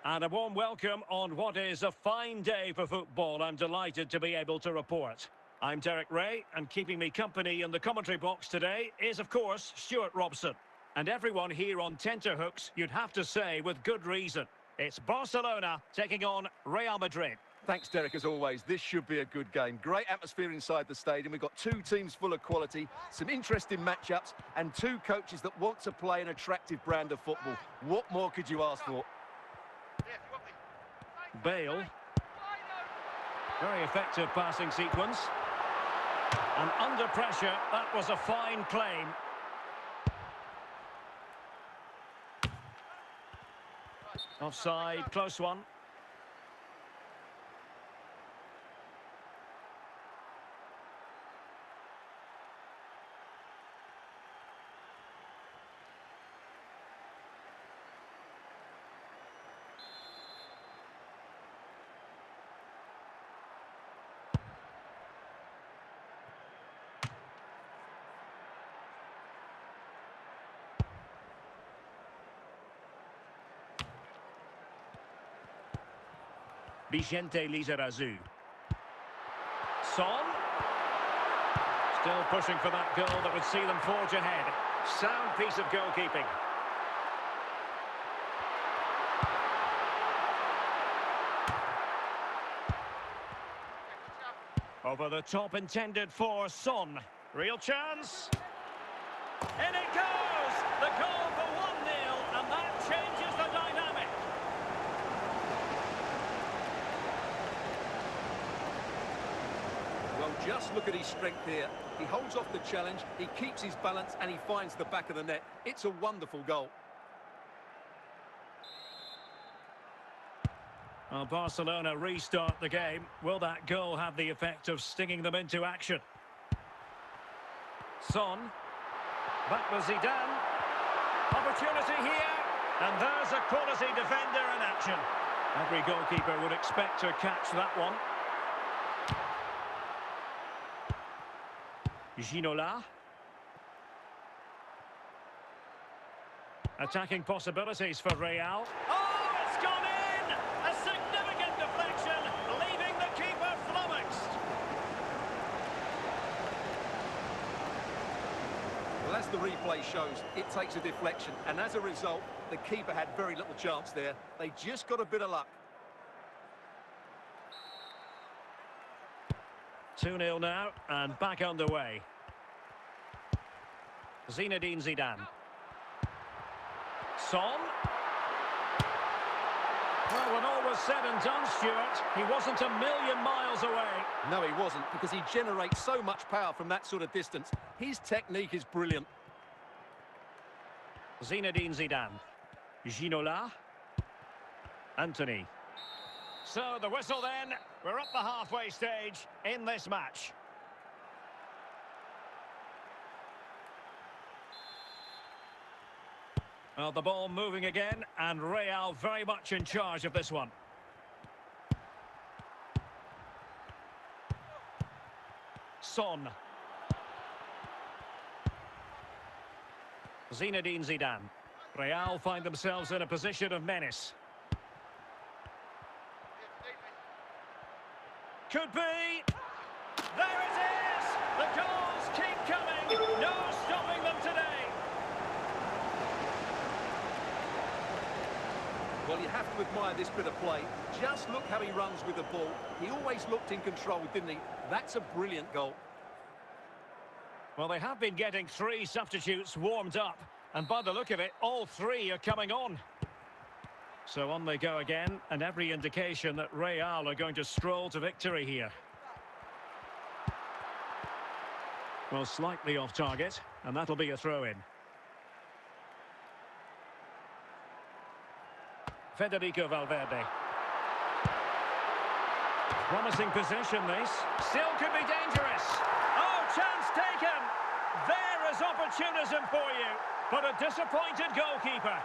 And a warm welcome on what is a fine day for football. I'm delighted to be able to report. I'm Derek Ray, and keeping me company in the commentary box today is, of course, Stuart Robson. And everyone here on tenterhooks, you'd have to say, with good reason. It's Barcelona taking on Real Madrid. Thanks, Derek, as always. This should be a good game. Great atmosphere inside the stadium. We've got two teams full of quality, some interesting matchups, and two coaches that want to play an attractive brand of football. What more could you ask for? Bale. Very effective passing sequence. And under pressure, that was a fine claim. Offside, close one. Vicente Lizarazu. Son. Still pushing for that goal that would see them forge ahead. Sound piece of goalkeeping. Over the top intended for Son. Real chance. In it goes! The goal for 1-0, and that changes the dynamic. Well, just look at his strength here. He holds off the challenge, he keeps his balance, and he finds the back of the net. It's a wonderful goal. Well, Barcelona restart the game. Will that goal have the effect of stinging them into action? Son. Back with Zidane. Opportunity here. And there's a quality defender in action. Every goalkeeper would expect to catch that one. Ginola. Attacking possibilities for Real. Oh, it's gone in! A significant deflection, leaving the keeper flummoxed. Well, as the replay shows, it takes a deflection, and as a result, the keeper had very little chance there. They just got a bit of luck. 2-0 now, and back underway. Zinedine Zidane. Son. Well, when all was said and done, Stuart, he wasn't a million miles away. No, he wasn't, because he generates so much power from that sort of distance. His technique is brilliant. Zinedine Zidane. Ginola. Anthony. So the whistle then. We're up the halfway stage in this match. Well, the ball moving again, and Real very much in charge of this one. Son. Zinedine Zidane. Real find themselves in a position of menace. Could be. There it is! The goals keep coming. No stopping them today. Well, you have to admire this bit of play. Just look how he runs with the ball. He always looked in control, didn't he? That's a brilliant goal. Well, they have been getting three substitutes warmed up. And by the look of it, all three are coming on. So on they go again, and every indication that Real are going to stroll to victory here. Well, slightly off target, and that'll be a throw-in. Federico Valverde. Promising possession, this. Still could be dangerous. Oh, chance taken. There is opportunism for you, but a disappointed goalkeeper.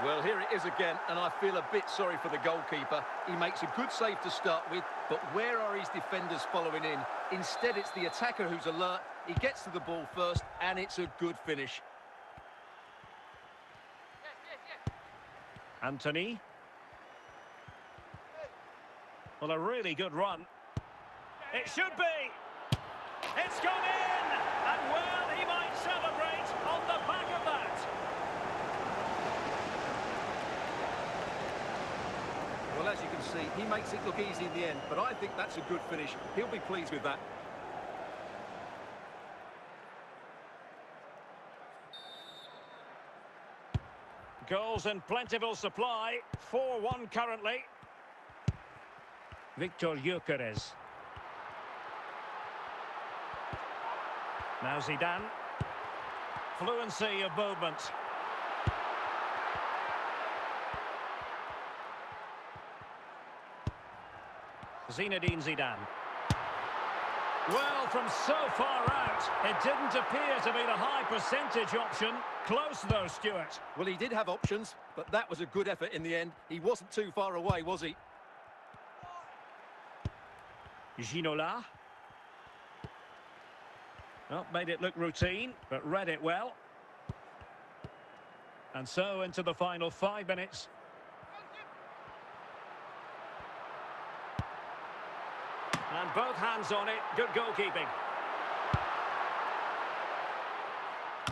Well, here it is again, and I feel a bit sorry for the goalkeeper. He makes a good save to start with, but where are his defenders following in? Instead, it's the attacker who's alert. He gets to the ball first, and it's a good finish. Anthony. Well, a really good run. It should be. It's gone in. And, well, he might celebrate on the back of that. Well, as you can see, he makes it look easy in the end, but I think that's a good finish. He'll be pleased with that. Goals in plentiful supply. 4-1 currently. Victor Gyökeres. Now Zidane. Fluency of movement. Zinedine Zidane. Well, from so far out, it didn't appear to be the high percentage option. Close though, Stuart. Well, he did have options, but that was a good effort in the end. He wasn't too far away, was he? Ginola. Well, made it look routine, but read it well. And so into the final 5 minutes. And both hands on it. Good goalkeeping.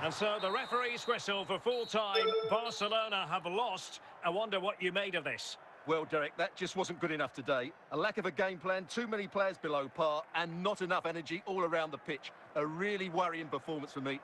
And so the referee's whistle for full time. Barcelona have lost. I wonder what you made of this. Well, Derek, that just wasn't good enough today. A lack of a game plan, too many players below par, and not enough energy all around the pitch. A really worrying performance for me.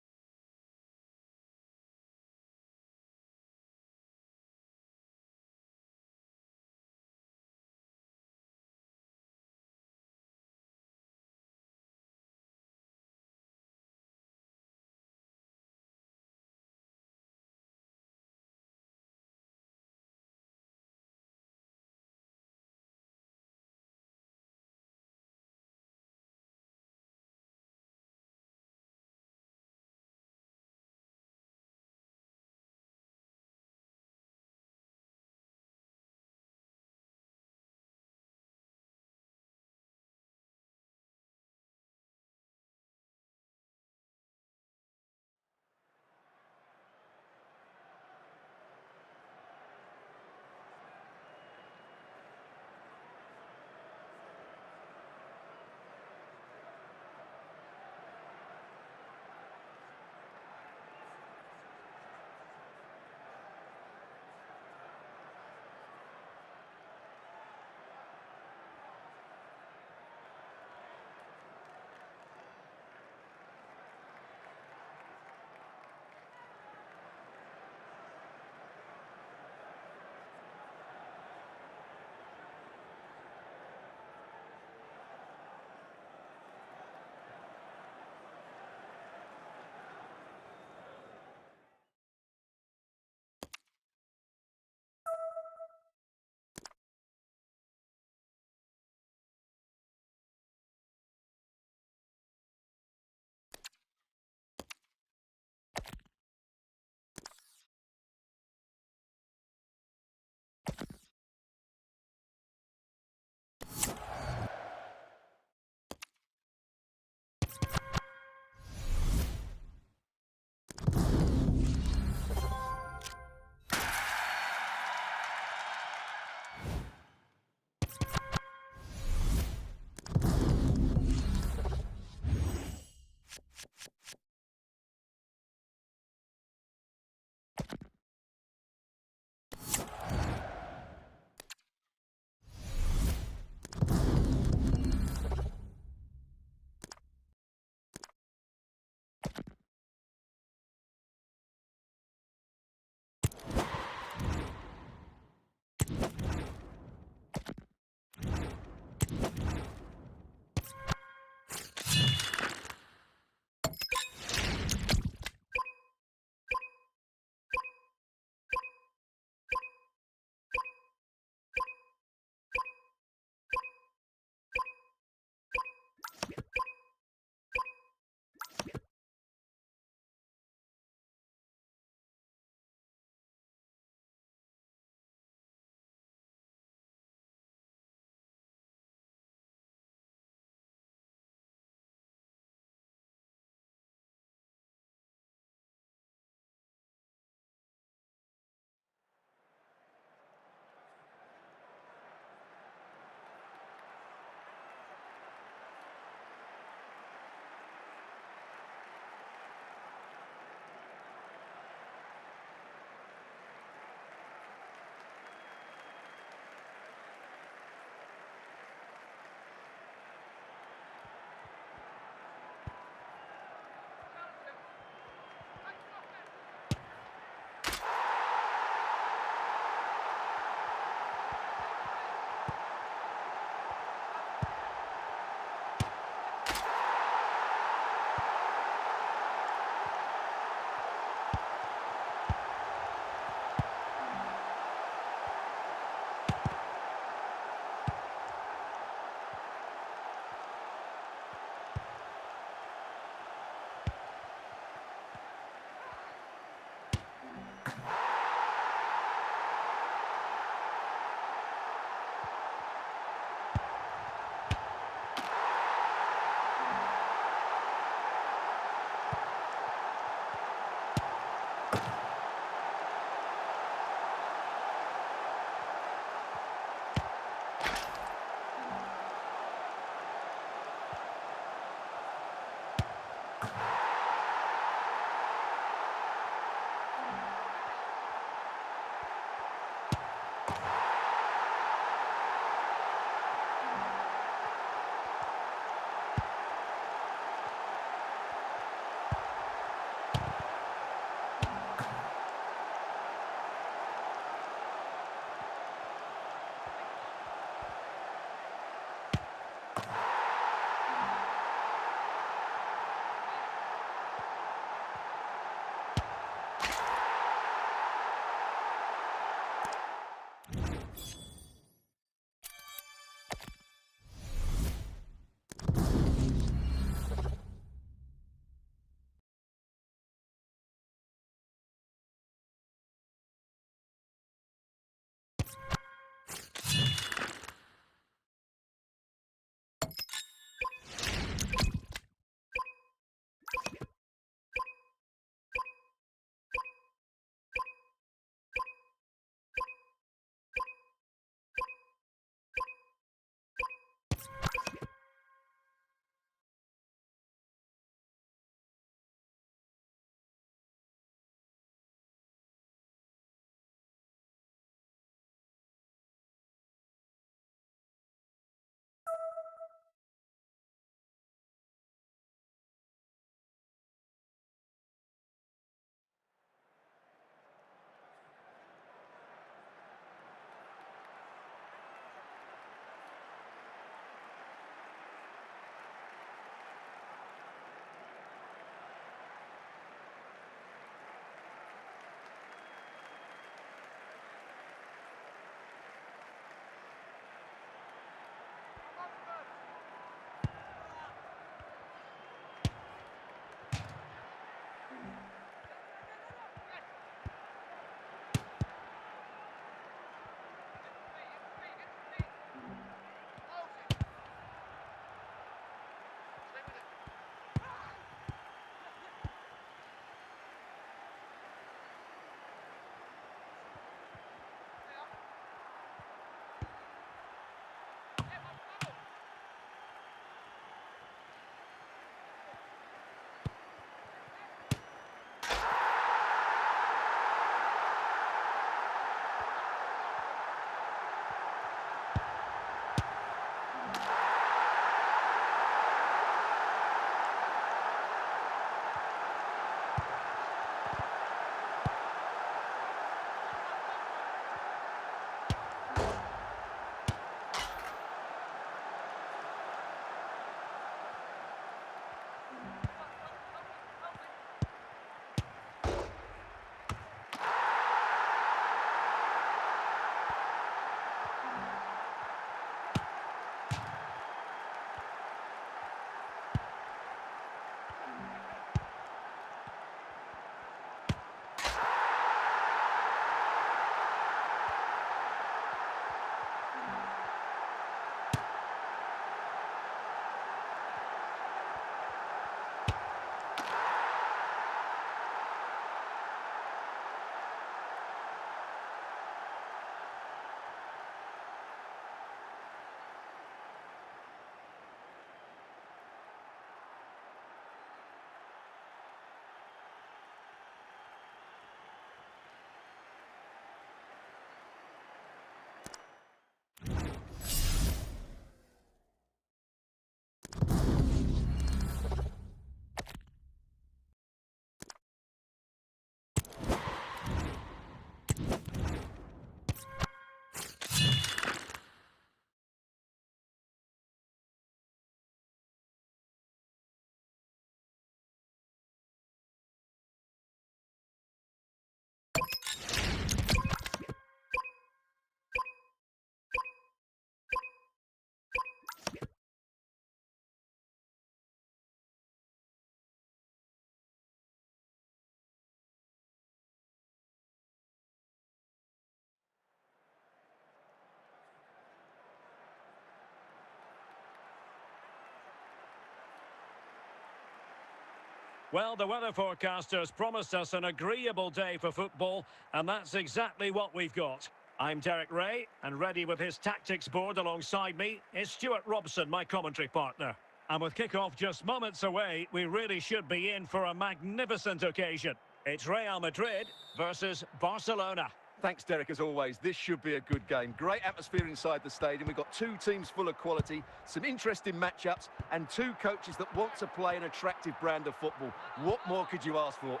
Well, the weather forecasters promised us an agreeable day for football, and that's exactly what we've got. I'm Derek Ray, and ready with his tactics board alongside me is Stuart Robson, my commentary partner. And with kick-off just moments away, we really should be in for a magnificent occasion. It's Real Madrid versus Barcelona. Thanks, Derek, as always. This should be a good game. Great atmosphere inside the stadium. We've got two teams full of quality, some interesting matchups, and two coaches that want to play an attractive brand of football. What more could you ask for?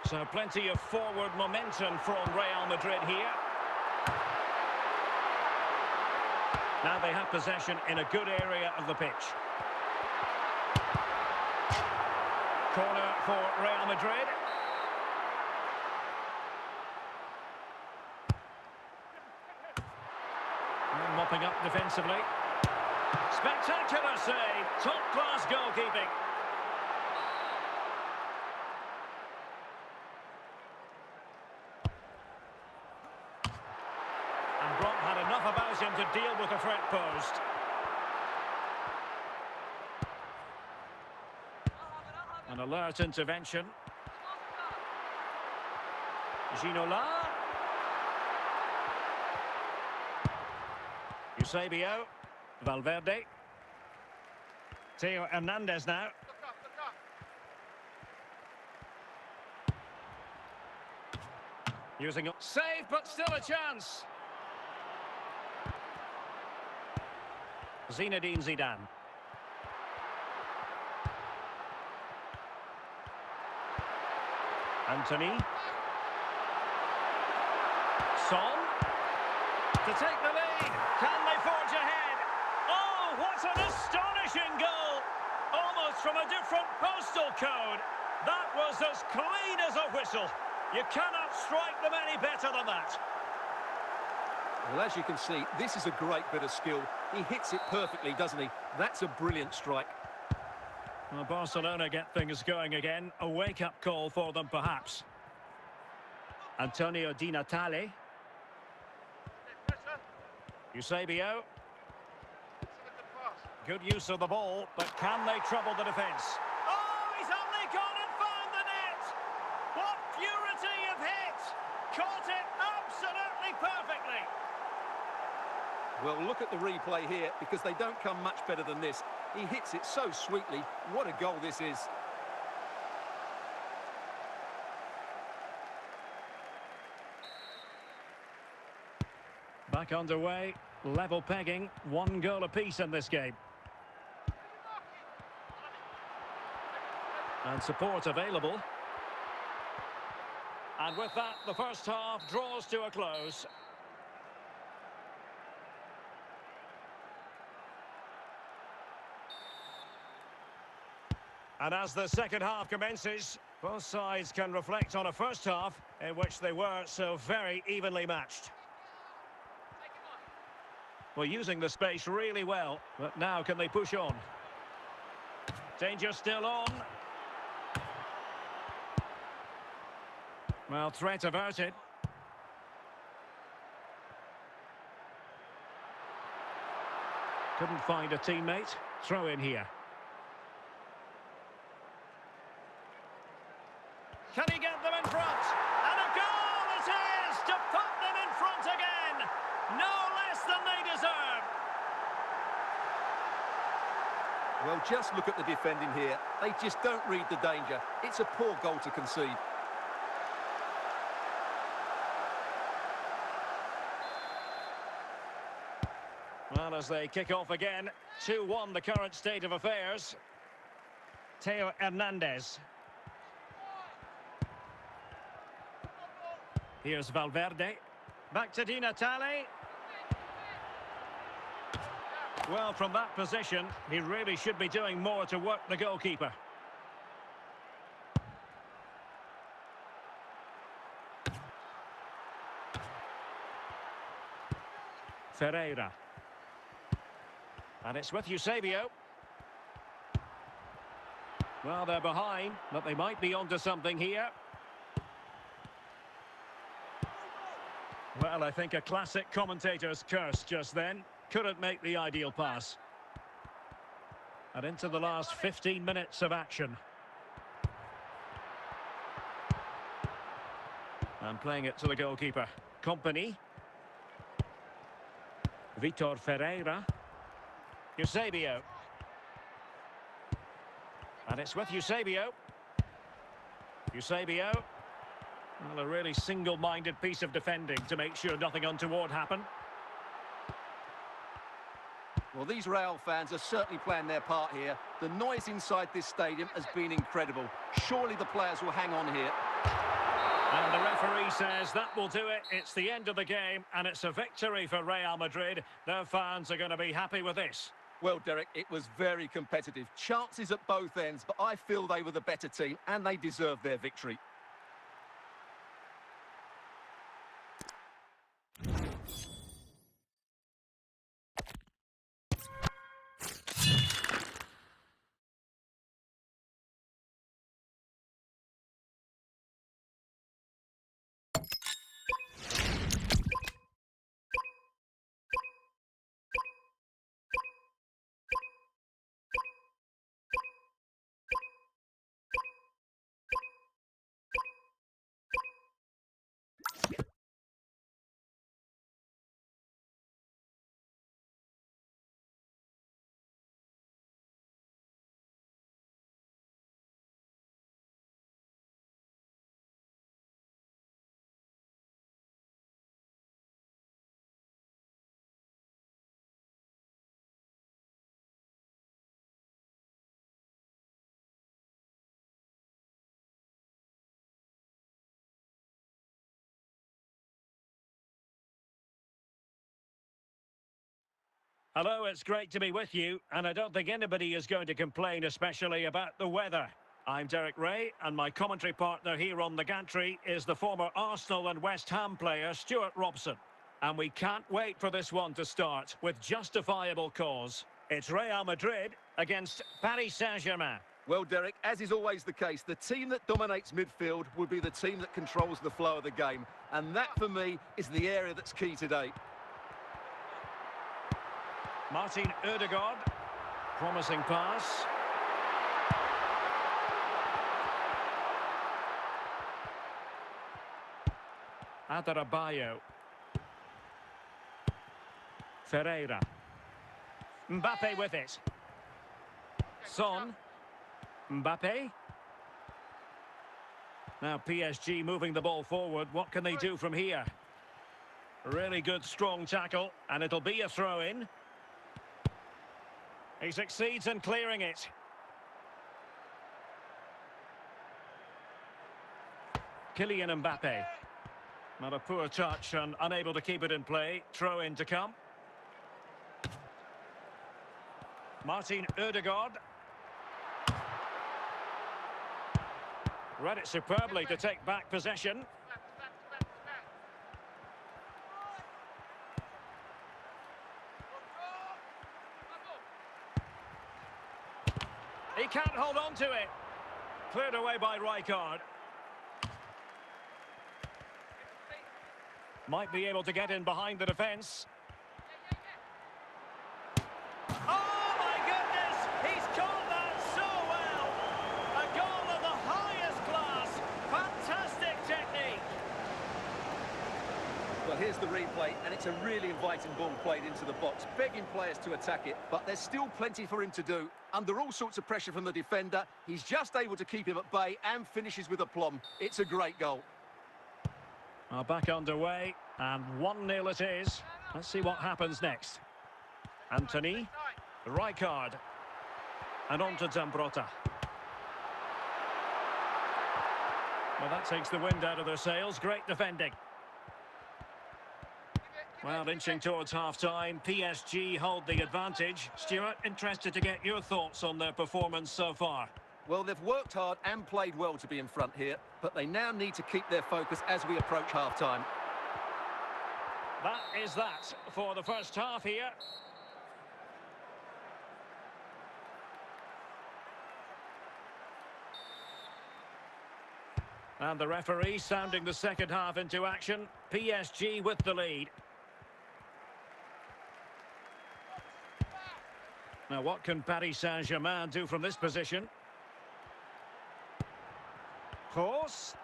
So plenty of forward momentum from Real Madrid here. Now they have possession in a good area of the pitch. Corner for Real Madrid. Mopping up defensively. Spectacular save. Top-class goalkeeping. And Brock had enough about him to deal with the threat posed. An alert intervention. Ginola. Eusebio, Valverde, Theo Hernandez now. Using save, but still a chance. Zinedine Zidane. Anthony. Son. To take the lead. Can they forge ahead? Oh, what an astonishing goal! Almost from a different postal code. That was as clean as a whistle. You cannot strike them any better than that. Well, as you can see, this is a great bit of skill. He hits it perfectly, doesn't he? That's a brilliant strike. Well, Barcelona get things going again. A wake-up call for them, perhaps. Antonio Di Natale. Eusebio. Good use of the ball, but can they trouble the defence? Oh, he's only gone and found the net! What purity of hit! Caught it absolutely perfectly! Well, look at the replay here, because they don't come much better than this. He hits it so sweetly. What a goal this is. Back underway, level pegging, 1 goal apiece in this game. And support available. And with that, the first half draws to a close. And as the second half commences, both sides can reflect on a first half in which they were so very evenly matched. Well, using the space really well, but now can they push on? Danger still on. Well, threat averted. Couldn't find a teammate. Throw in here. Can he get them in front? And a goal it is to put them in front again. No less than they deserve. Well, just look at the defending here. They just don't read the danger. It's a poor goal to concede. Well, as they kick off again, 2-1 the current state of affairs. Theo Hernandez. Here's Valverde. Back to Di Natale. Well, from that position, he really should be doing more to work the goalkeeper. Ferreira. And it's with Eusebio. Well, they're behind, but they might be onto something here. Well, I think a classic commentator's curse just then. Couldn't make the ideal pass. And into the last 15 minutes of action. And playing it to the goalkeeper. Company. Vitor Ferreira. Eusebio. And it's with Eusebio. Eusebio. Well, a really single-minded piece of defending to make sure nothing untoward happened. Well, these Real fans are certainly playing their part here. The noise inside this stadium has been incredible. Surely the players will hang on here. And the referee says that will do it. It's the end of the game, and it's a victory for Real Madrid. Their fans are going to be happy with this. Well, Derek, it was very competitive. Chances at both ends, but I feel they were the better team, and they deserved their victory. Hello, it's great to be with you, and I don't think anybody is going to complain, especially about the weather. I'm Derek Ray, and my commentary partner here on the gantry is the former Arsenal and West Ham player, Stuart Robson. And we can't wait for this one to start, with justifiable cause. It's Real Madrid against Paris Saint-Germain. Well, Derek, as is always the case, the team that dominates midfield will be the team that controls the flow of the game. And that, for me, is the area that's key today. Martin Ødegaard, promising pass. Adarabioyo. Ferreira. Mbappe with it. Son. Mbappe. Now PSG moving the ball forward. What can they do from here? Really good, strong tackle, and it'll be a throw-in. He succeeds in clearing it. Kylian Mbappe. Not a poor touch and unable to keep it in play. Throw in to come. Martin Ødegaard. Read it superbly to take back possession. He can't hold on to it. Cleared away by Rijkaard. Might be able to get in behind the defence. Oh my goodness! He's caught that so well! A goal of the highest class. Fantastic technique. Well, here's the replay, and it's a really inviting ball played into the box, begging players to attack it, but there's still plenty for him to do. Under all sorts of pressure from the defender, he's just able to keep him at bay and finishes with aplomb. It's a great goal. Back underway, and 1-0 it is. Let's see what happens next. Anthony, Rijkaard, and on to Zambrotta. Well, that takes the wind out of their sails. Great defending. Well, inching towards half-time, PSG hold the advantage. Stuart, interested to get your thoughts on their performance so far. Well, they've worked hard and played well to be in front here, but they now need to keep their focus as we approach half-time. That is that for the first half here. And the referee sounding the second half into action. PSG with the lead. Now, what can Paris Saint-Germain do from this position? Cross.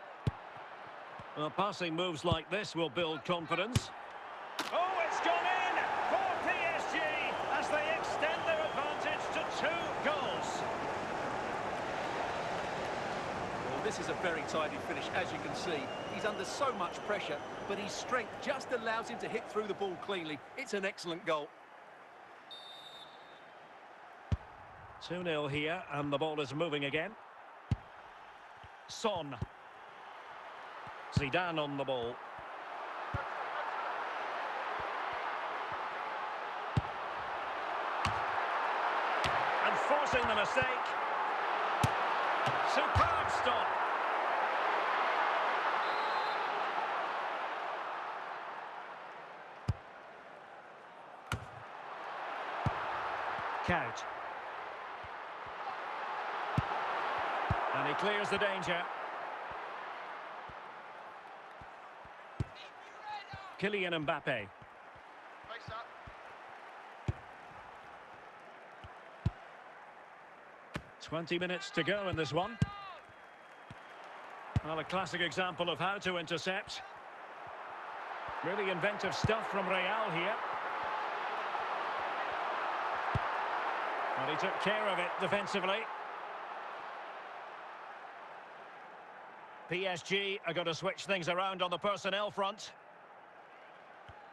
Well, passing moves like this will build confidence. Oh, it's gone in for PSG as they extend their advantage to 2 goals. Well, this is a very tidy finish, as you can see. He's under so much pressure, but his strength just allows him to hit through the ball cleanly. It's an excellent goal. 2-0 here, and the ball is moving again. Son. Zidane on the ball. And forcing the mistake. Superb stop. Couch. And he clears the danger. Kylian Mbappe. 20 minutes to go in this one. Well, a classic example of how to intercept. Really inventive stuff from Real here. Well, he took care of it defensively. PSG are going to switch things around on the personnel front.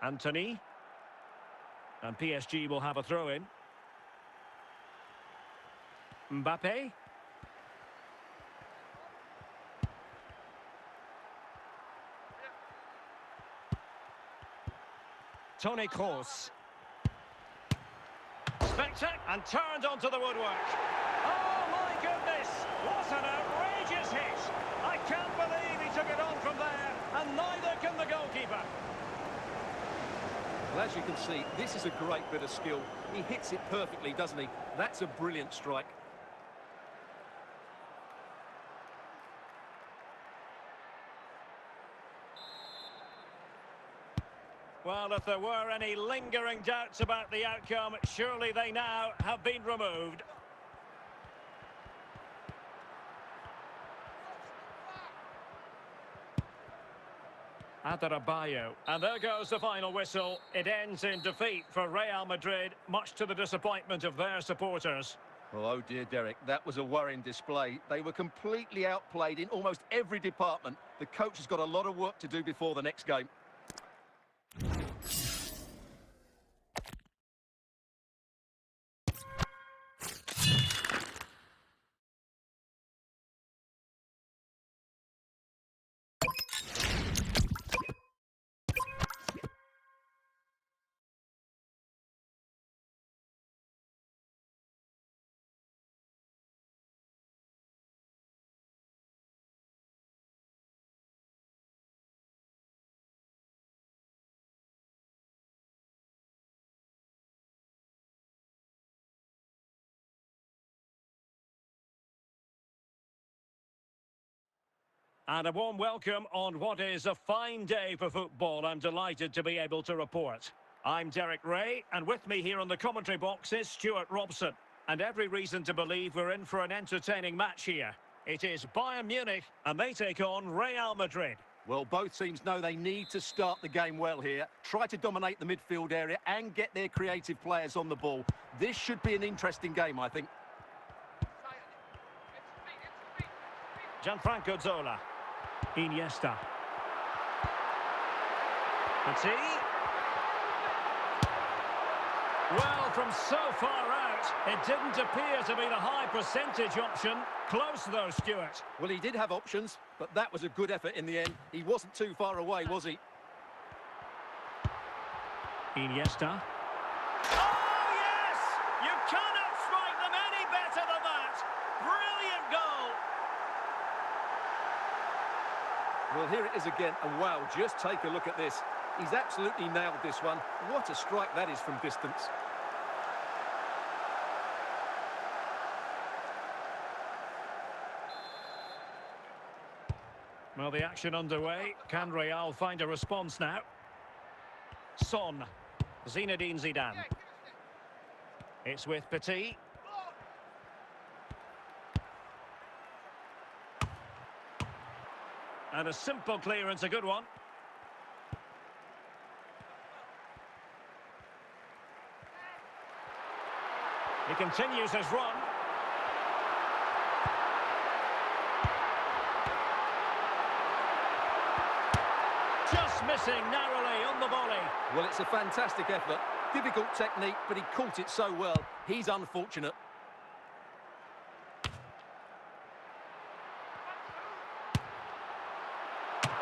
Anthony. And PSG will have a throw-in. Mbappe. Toni Kroos. Spectac and turned onto the woodwork. Oh my goodness! What an outrageous hit! I can't believe he took it on from there, and neither can the goalkeeper. Well, as you can see, this is a great bit of skill. He hits it perfectly, doesn't he? That's a brilliant strike. Well, if there were any lingering doubts about the outcome, surely they now have been removed. Adarabioyo. And there goes the final whistle. It ends in defeat for Real Madrid, much to the disappointment of their supporters. Oh dear, Derek, that was a worrying display. They were completely outplayed in almost every department. The coach has got a lot of work to do before the next game. And a warm welcome on what is a fine day for football. I'm delighted to be able to report. I'm Derek Ray, and with me here on the commentary box is Stuart Robson. And every reason to believe we're in for an entertaining match here. It is Bayern Munich, and they take on Real Madrid. Well, both teams know they need to start the game well here. Try to dominate the midfield area and get their creative players on the ball. This should be an interesting game, I think. Gianfranco Zola. Iniesta. Petit. Well, from so far out, it didn't appear to be the high percentage option. Close though, Stuart. Well, he did have options, but that was a good effort in the end. He wasn't too far away, was he? Iniesta. Oh, yes! You cannot strike them any better than that. Brilliant goal. Well, here it is again, and wow, just take a look at this. He's absolutely nailed this one. What a strike that is from distance. Well, the action underway. Can Real find a response now? Son. Zinedine Zidane. It's with Petit. And a simple clearance, a good one. He continues his run. Just missing narrowly on the volley. Well, it's a fantastic effort. Difficult technique, but he caught it so well. He's unfortunate.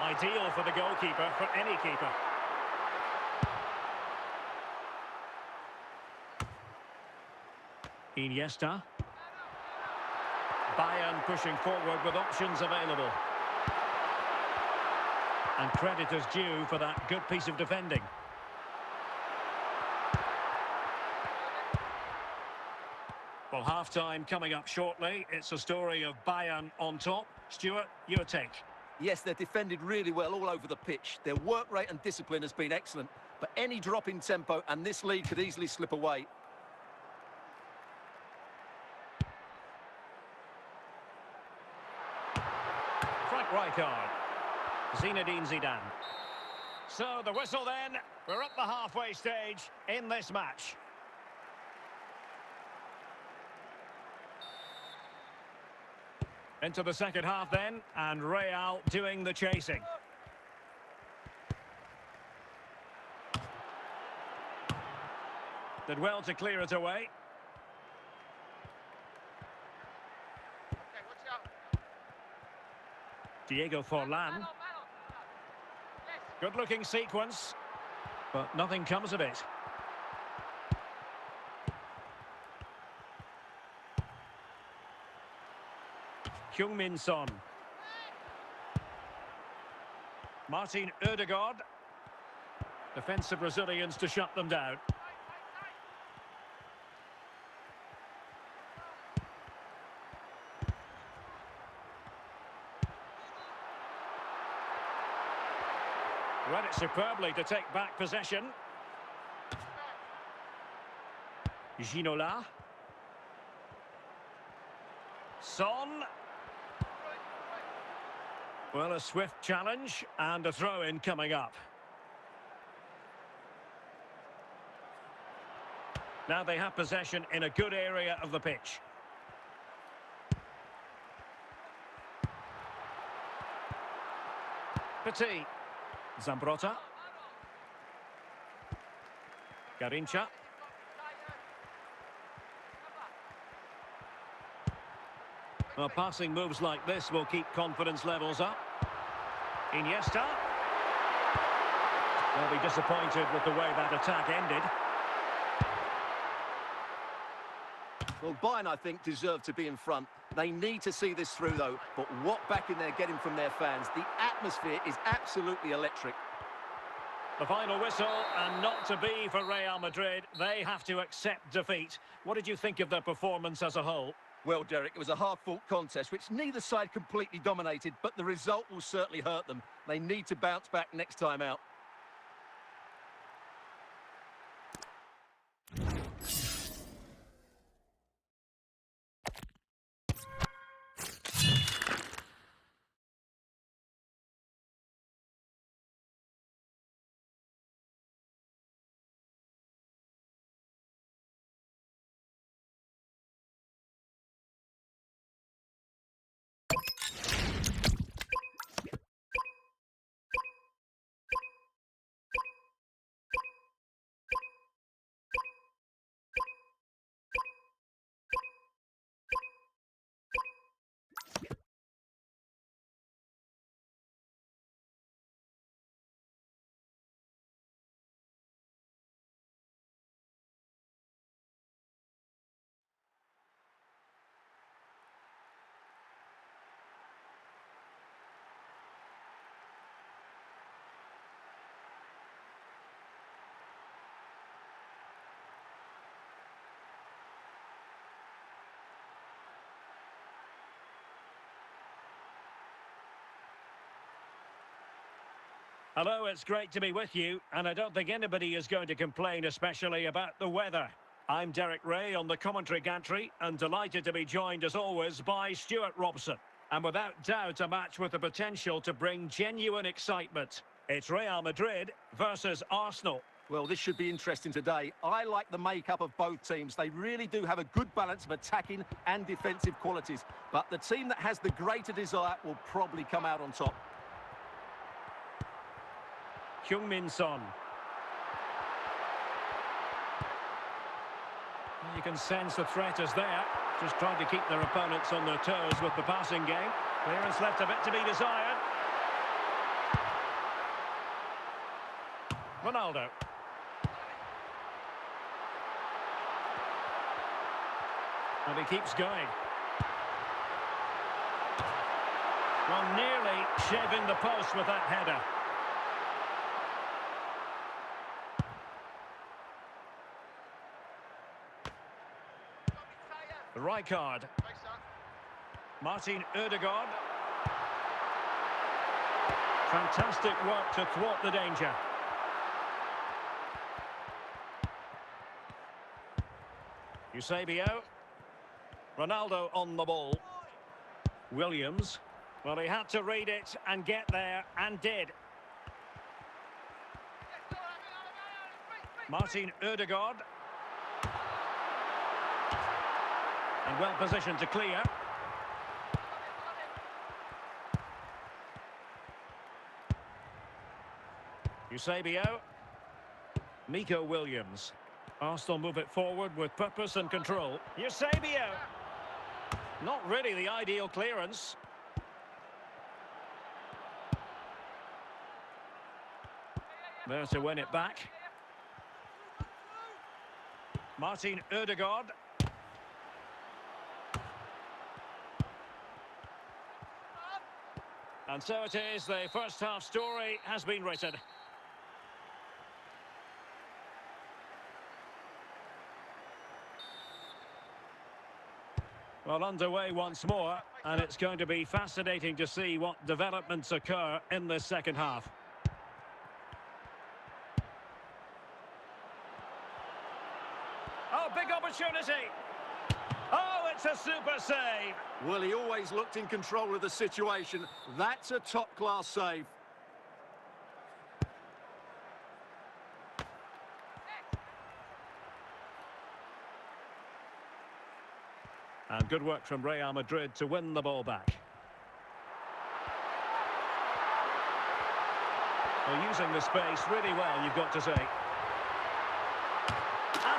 Ideal for the goalkeeper, for any keeper. Iniesta. Bayern pushing forward with options available. And credit is due for that good piece of defending. Well, half-time coming up shortly. It's a story of Bayern on top. Stuart, your take. Yes, they're defended really well all over the pitch. Their work rate and discipline has been excellent. But any drop in tempo and this lead could easily slip away. Frank Rijkaard. Zinedine Zidane. So the whistle then. We're at the halfway stage in this match. Into the second half then, and Real doing the chasing. Did well to clear it away. Diego Forlan. Good-looking sequence, but nothing comes of it. Heung-min Son. Martin Ødegaard. Defensive Brazilians to shut them down. Read it superbly to take back possession. Ginola. Son. Well, a swift challenge and a throw-in coming up. Now they have possession in a good area of the pitch. Petit. Zambrotta. Garincha. Well, passing moves like this will keep confidence levels up. Iniesta. They'll be disappointed with the way that attack ended. Well, Bayern, I think, deserve to be in front. They need to see this through, though. But what backing they're getting from their fans. The atmosphere is absolutely electric. The final whistle, and not to be for Real Madrid. They have to accept defeat. What did you think of their performance as a whole? Well, Derek, it was a hard-fought contest, which neither side completely dominated, but the result will certainly hurt them. They need to bounce back next time out. Hello, it's great to be with you, and I don't think anybody is going to complain, especially about the weather. I'm Derek Ray on the commentary gantry and delighted to be joined as always by Stuart Robson. And without doubt a match with the potential to bring genuine excitement. It's Real Madrid versus Arsenal. Well, this should be interesting today. I like the makeup of both teams. They really do have a good balance of attacking and defensive qualities. But the team that has the greater desire will probably come out on top. Heung-min Son. You can sense the threat is there. Just trying to keep their opponents on their toes with the passing game. Clearance left a bit to be desired. Ronaldo. And he keeps going. Well, nearly shaving the post with that header. Rijkaard. Martin Ødegaard. Fantastic work to thwart the danger. Eusebio. Ronaldo on the ball. Williams. Well, he had to read it and get there, and did. Martin Ødegaard. And well positioned to clear. Eusebio. Nico Williams. Arsenal move it forward with purpose and control. Eusebio. Not really the ideal clearance. There to win it back. Martin Ødegaard. And so it is, the first half story has been written. Well, underway once more, and it's going to be fascinating to see what developments occur in this second half. Oh, big opportunity! Oh, it's a super save! Well, he always looked in control of the situation. That's a top-class save. And good work from Real Madrid to win the ball back. They're using the space really well, you've got to say. And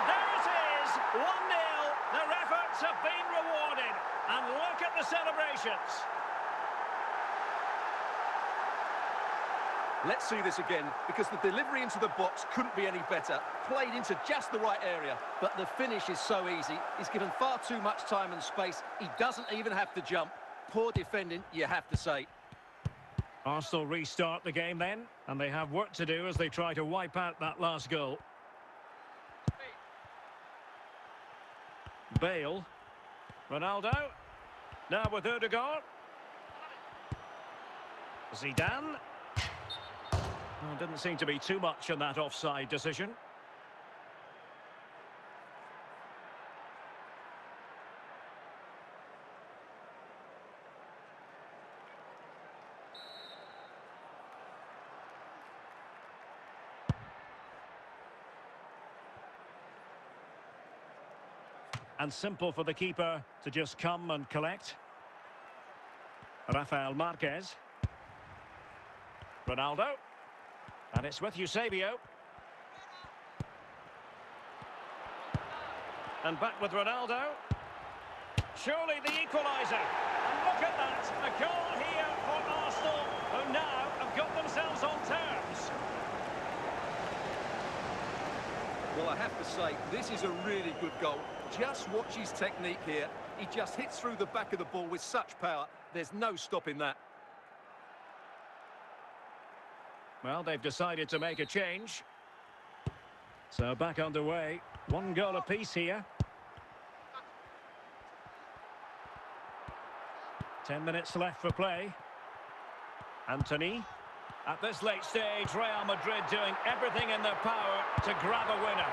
there it is! 1-0. Their efforts have been rewarded. And look at the celebrations. Let's see this again, because the delivery into the box couldn't be any better. Played into just the right area, but the finish is so easy. He's given far too much time and space. He doesn't even have to jump. Poor defending, you have to say. Arsenal restart the game then, and they have work to do as they try to wipe out that last goal. Bale. Ronaldo. Now with Ødegaard. Zidane. Well, didn't seem to be too much in that offside decision. And simple for the keeper to just come and collect. Rafael Marquez. Ronaldo. And it's with Eusebio. And back with Ronaldo. Surely the equaliser. And look at that. A goal here for Arsenal, who now have got themselves on terms. Well, I have to say, this is a really good goal. Just watch his technique here. He just hits through the back of the ball with such power. There's no stopping that. Well, they've decided to make a change. So back underway. 1 goal apiece here. 10 minutes left for play. Anthony. At this late stage, Real Madrid doing everything in their power to grab a winner.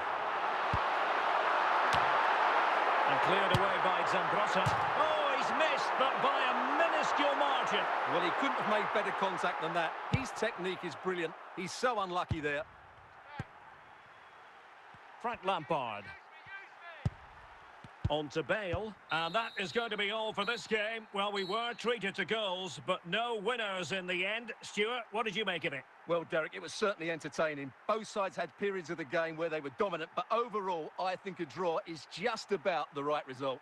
And cleared away by Zambrotta. Oh, he's missed, but by a minuscule margin. Well, he couldn't have made better contact than that. His technique is brilliant. He's so unlucky there. Frank Lampard. On to Bale, and that is going to be all for this game. Well, we were treated to goals, but no winners in the end. Stuart, what did you make of it? Well, Derek, it was certainly entertaining. Both sides had periods of the game where they were dominant, but overall, I think a draw is just about the right result.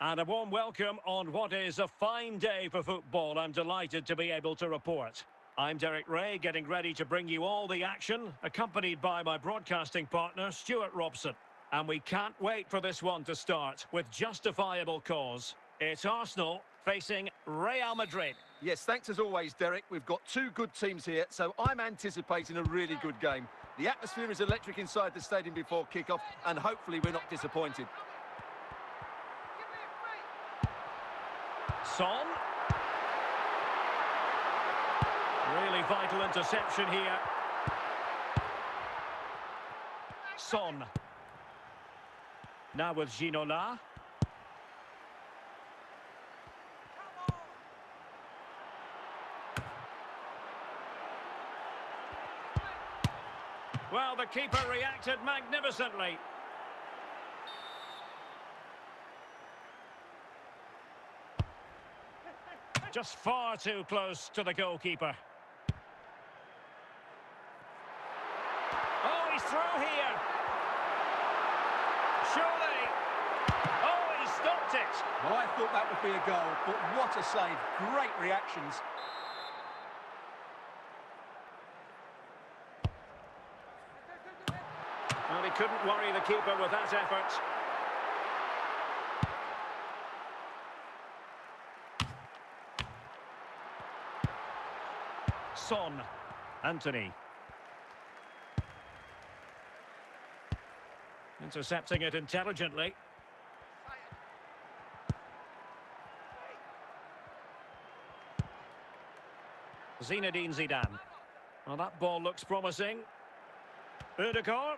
And a warm welcome on what is a fine day for football. I'm delighted to be able to report. I'm Derek Ray, getting ready to bring you all the action, accompanied by my broadcasting partner, Stuart Robson. And we can't wait for this one to start, with justifiable cause. It's Arsenal facing Real Madrid. Yes, thanks as always, Derek. We've got two good teams here, so I'm anticipating a really good game. The atmosphere is electric inside the stadium before kick-off, and hopefully we're not disappointed. Son. Really vital interception here. Son. Now with Ginola. Well, the keeper reacted magnificently. Just far too close to the goalkeeper. Oh, he's through here. Surely. Oh, he stopped it. Well, I thought that would be a goal, but what a save. Great reactions. Well, he couldn't worry the keeper with that effort. Son. Anthony. Intercepting it intelligently. Zinedine Zidane. Well, that ball looks promising. Ødegaard.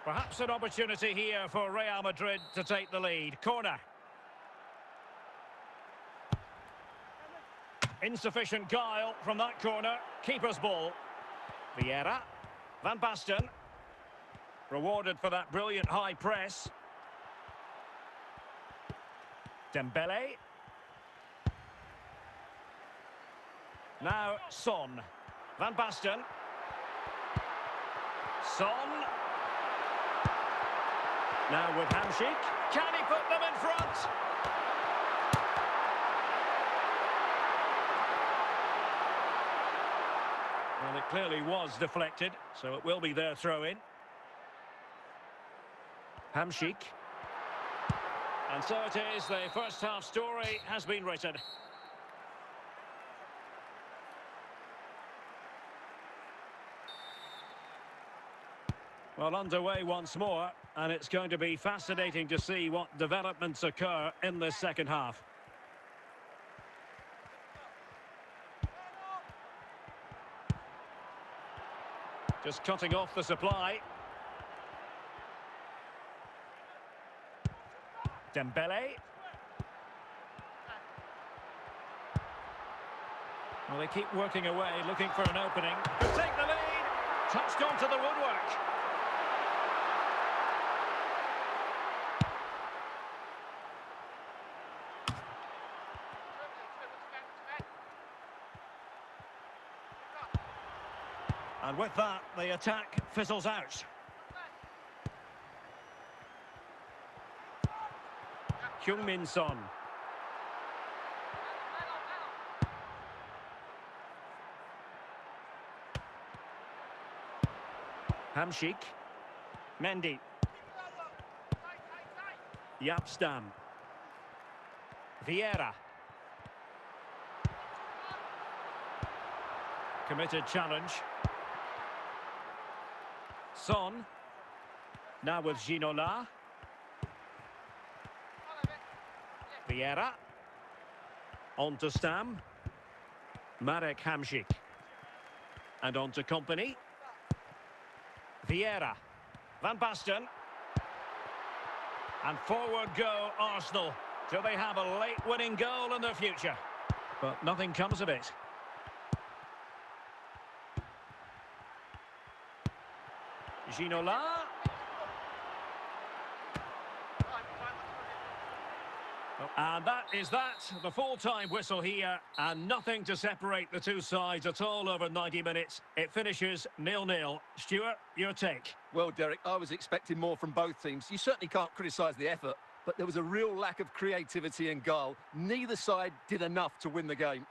Perhaps an opportunity here for Real Madrid to take the lead. Corner. Insufficient guile from that corner. Keeper's ball. Vieira. Van Basten. Rewarded for that brilliant high press. Dembele. Now Son. Van Basten. Son. Now with Hamsik. Can he put them in front? Well, it clearly was deflected, so it will be their throw-in. Hamsik. And so it is, the first half story has been written. Well, underway once more, and it's going to be fascinating to see what developments occur in this second half. Just cutting off the supply. Dembele. Well, they keep working away, looking for an opening. Could take the lead. Touched onto the woodwork. And with that, the attack fizzles out. Heung-min Son. Hamšík. Mendy. Yapstam. Vieira. Committed challenge. Son. Now with Ginola. Vieira. On to Stam. Marek Hamšík. And on to Company. Vieira. Van Basten. And forward go Arsenal. Do they have a late winning goal in their future? But nothing comes of it. Ginola. And that is that. The full-time whistle here. And nothing to separate the two sides at all over 90 minutes. It finishes 0-0. Stuart, your take? Well, Derek, I was expecting more from both teams. You certainly can't criticise the effort, but there was a real lack of creativity and goal. Neither side did enough to win the game.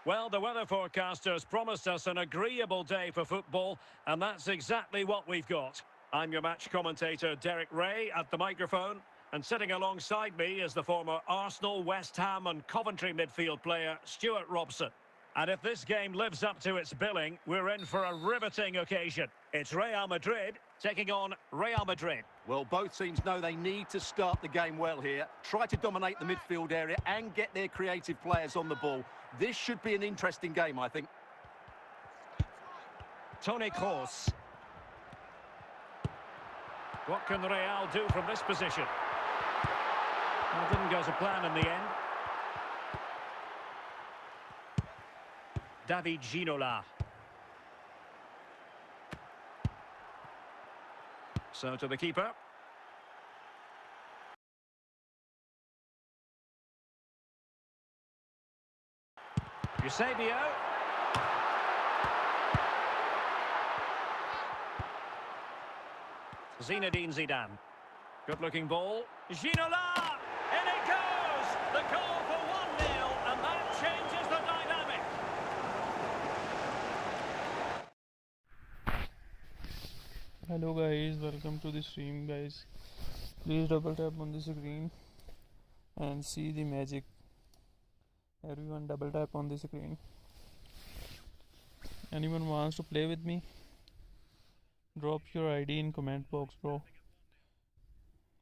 Well, the weather forecasters promised us an agreeable day for football, and that's exactly what we've got. I'm your match commentator, Derek Ray, at the microphone, and sitting alongside me is the former Arsenal, West Ham and Coventry midfield player, Stuart Robson. And if this game lives up to its billing, we're in for a riveting occasion. It's Real Madrid taking on Real Madrid. Well, both teams know they need to start the game well here, try to dominate the midfield area and get their creative players on the ball. This should be an interesting game, I think. Toni Kroos. What can Real do from this position? Well, it didn't go to plan in the end. David Ginola. So to the keeper. Eusebio. Zinedine Zidane. Good-looking ball. Ginola! In it goes! The goal for 1-0, and that changes the dynamic. Hello guys, welcome to the stream guys. Please double tap on the screen and see the magic. Everyone double tap on the screen. Anyone wants to play with me? Drop your ID in comment box, bro.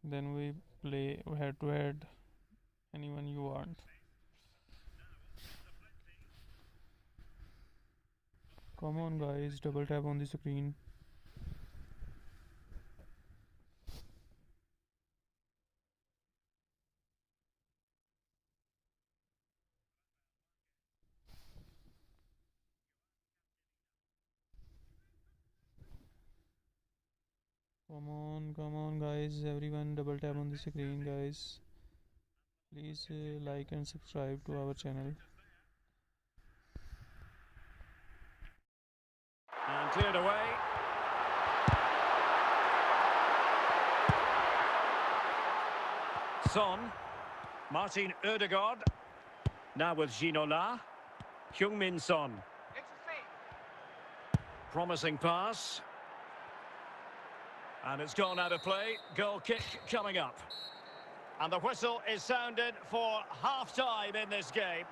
Then we play head to head. Anyone you want. Come on guys, double tap on the screen. Come on guys, everyone double tap on the screen guys. Please like and subscribe to our channel. And cleared away. Son. Martin Ødegaard. Now with Ginola. Heung-min Son. Promising pass. And it's gone out of play. Goal kick coming up. And the whistle is sounded for half-time in this game.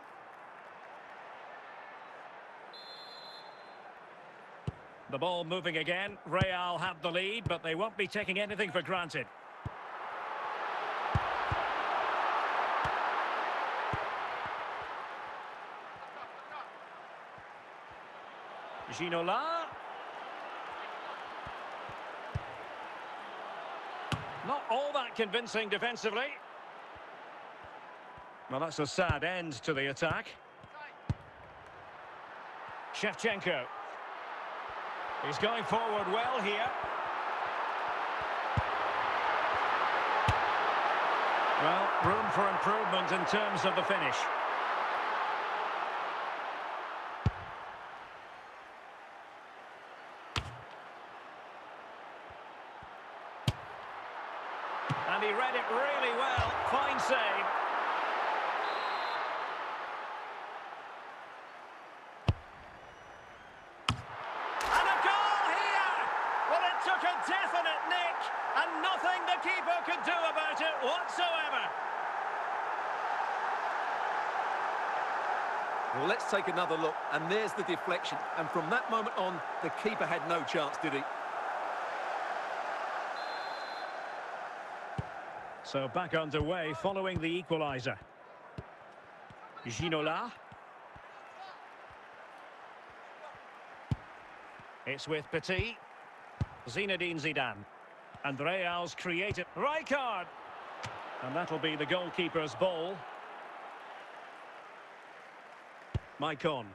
The ball moving again. Real have the lead, but they won't be taking anything for granted. Ginola. Not all that convincing defensively. Well, that's a sad end to the attack. Shevchenko. He's going forward well here. Well, room for improvement in terms of the finish. And he read it really well. Fine save. And a goal here! Well, it took a definite nick, and nothing the keeper could do about it whatsoever. Well, let's take another look, and there's the deflection. And from that moment on, the keeper had no chance, did he? So back underway following the equaliser. Ginola. It's with Petit. Zinedine Zidane. And Real's created. Rijkaard. And that'll be the goalkeeper's ball. Maicon.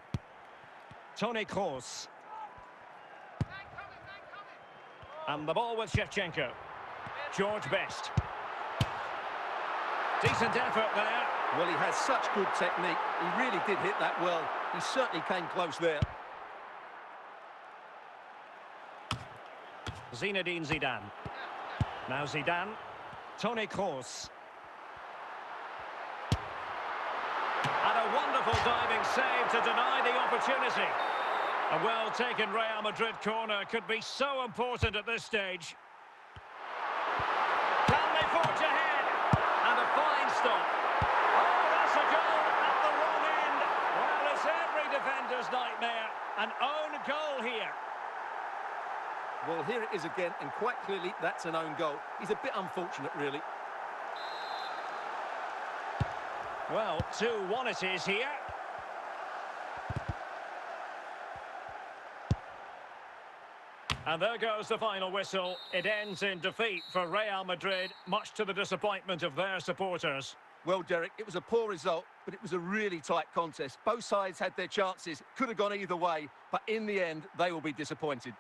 Toni Kroos. And the ball with Shevchenko. George Best. Decent effort there. Well, he has such good technique. He really did hit that well. He certainly came close there. Zinedine Zidane. Now Zidane. Toni Kroos. And a wonderful diving save to deny the opportunity. A well-taken Real Madrid corner could be so important at this stage. Can they forge ahead? And a fine stop. Oh, that's a goal at the wrong end. Well, it's every defender's nightmare. An own goal here. Well, here it is again, and quite clearly that's an own goal. He's a bit unfortunate, really. Well, 2-1 it is here. And there goes the final whistle. It ends in defeat for Real Madrid, much to the disappointment of their supporters. Well, Derek, it was a poor result, but it was a really tight contest. Both sides had their chances, could have gone either way, but in the end, they will be disappointed.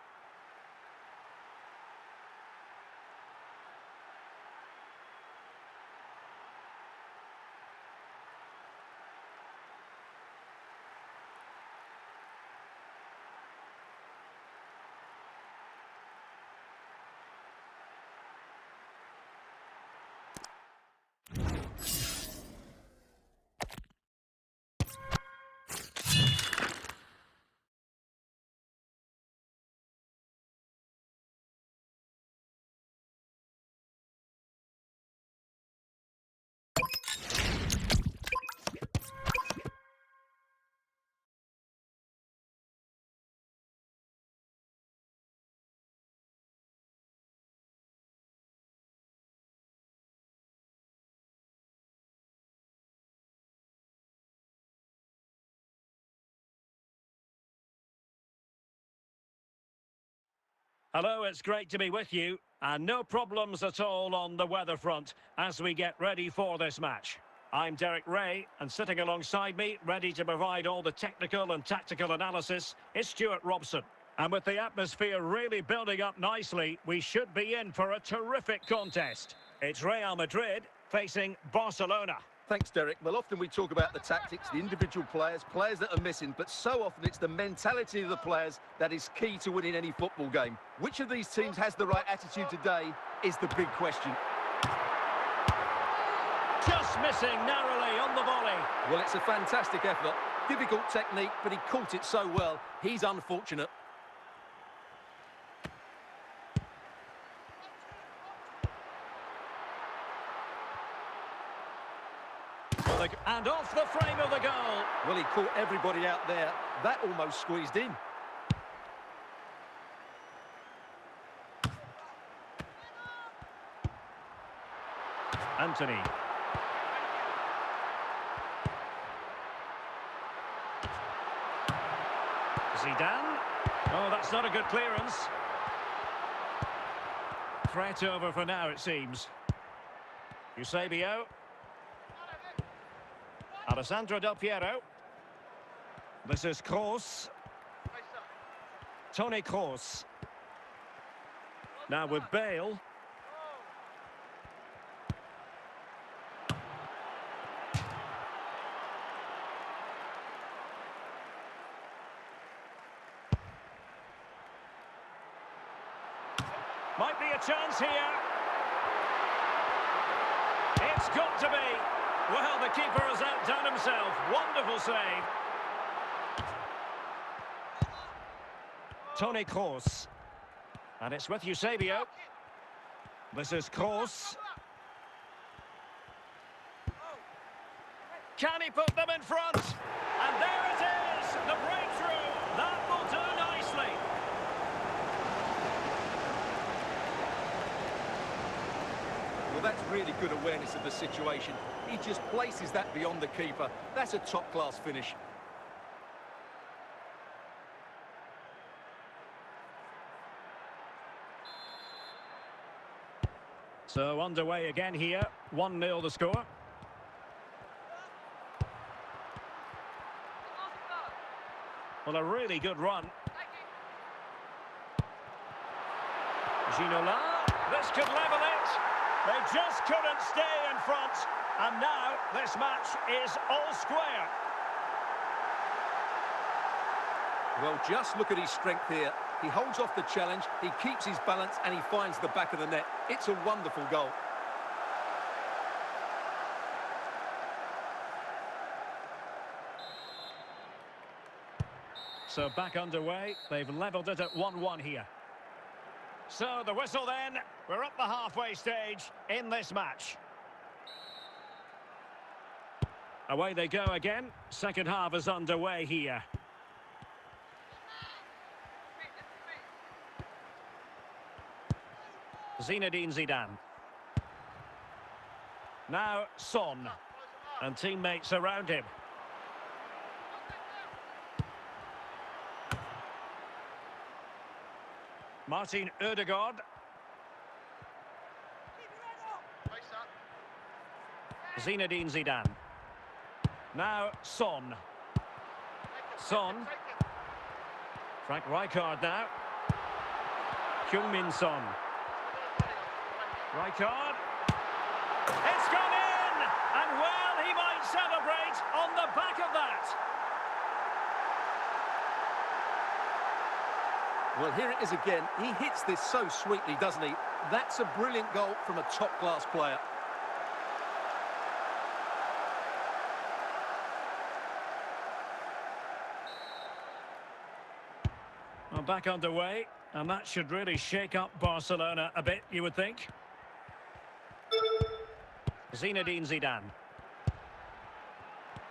Hello, it's great to be with you. And no problems at all on the weather front as we get ready for this match. I'm Derek Ray, and sitting alongside me, ready to provide all the technical and tactical analysis, is Stuart Robson. And with the atmosphere really building up nicely, we should be in for a terrific contest. It's Real Madrid facing Barcelona. Thanks, Derek. Well, often we talk about the tactics, the individual players that are missing, but so often it's the mentality of the players that is key to winning any football game. Which of these teams has the right attitude today is the big question. Just missing narrowly on the volley. Well, it's a fantastic effort. Difficult technique, but he caught it so well. He's unfortunate. And off the frame of the goal. Well, he caught everybody out there. That almost squeezed in. Anthony. Zidane. Oh, that's not a good clearance. Threat over for now, it seems. Eusebio. Alessandro Del Piero. This is Kroos. Toni Kroos. Now with Bale. Might be a chance here. It's got to be. Well, the keeper has outdone himself. Wonderful save. Toni Kroos. And it's with Eusebio. This is Kroos. Can he put them in front? And there it is, the breakthrough. That will do nicely. Well, that's really good awareness of the situation. He just places that beyond the keeper. That's a top-class finish. So underway again here. 1-0 the score. Well, a really good run. Ginola. This could level it. They just couldn't stay in front. And now this match is all square. Well, just look at his strength here. He holds off the challenge, he keeps his balance, and he finds the back of the net. It's a wonderful goal. So back underway. They've levelled it at 1-1 here. So the whistle then. We're up the halfway stage in this match. Away they go again. Second half is underway here. Zinedine Zidane. Now Son. And teammates around him. Martin Ødegaard. Zinedine Zidane. Now Son. Son. Frank Rijkaard now. Heung-min Son. Rijkaard. It's gone in! And well, he might celebrate on the back of that. Well, here it is again. He hits this so sweetly, doesn't he? That's a brilliant goal from a top-class player. Well, back underway, and that should really shake up Barcelona a bit, you would think. Zinedine Zidane.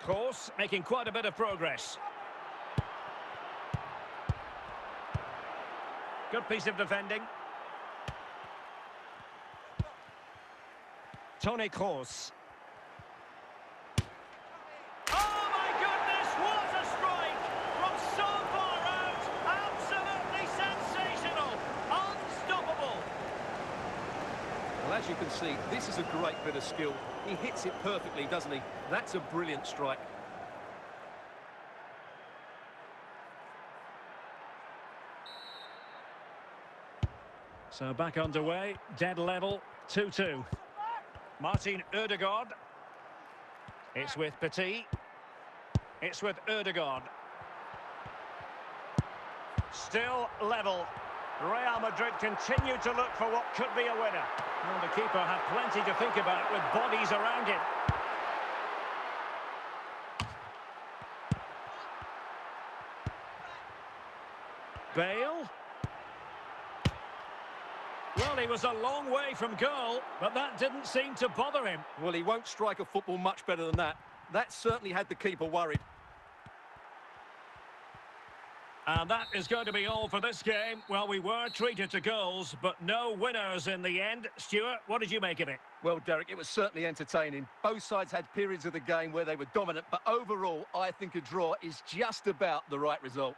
Kroos making quite a bit of progress. Good piece of defending. Toni Kroos. Oh my goodness, what a strike! From so far out, absolutely sensational, unstoppable. Well, as you can see, this is a great bit of skill. He hits it perfectly, doesn't he? That's a brilliant strike. So back underway, dead level, 2-2. Martin Ødegaard. It's with Petit. It's with Ødegaard. Still level. Real Madrid continue to look for what could be a winner. Well, the keeper had plenty to think about with bodies around him. Bale. Well, he was a long way from goal, but that didn't seem to bother him. Well, he won't strike a football much better than that. That certainly had the keeper worried. And that is going to be all for this game. Well, we were treated to goals, but no winners in the end. Stuart, what did you make of it? Well, Derek, it was certainly entertaining. Both sides had periods of the game where they were dominant, but overall, I think a draw is just about the right result.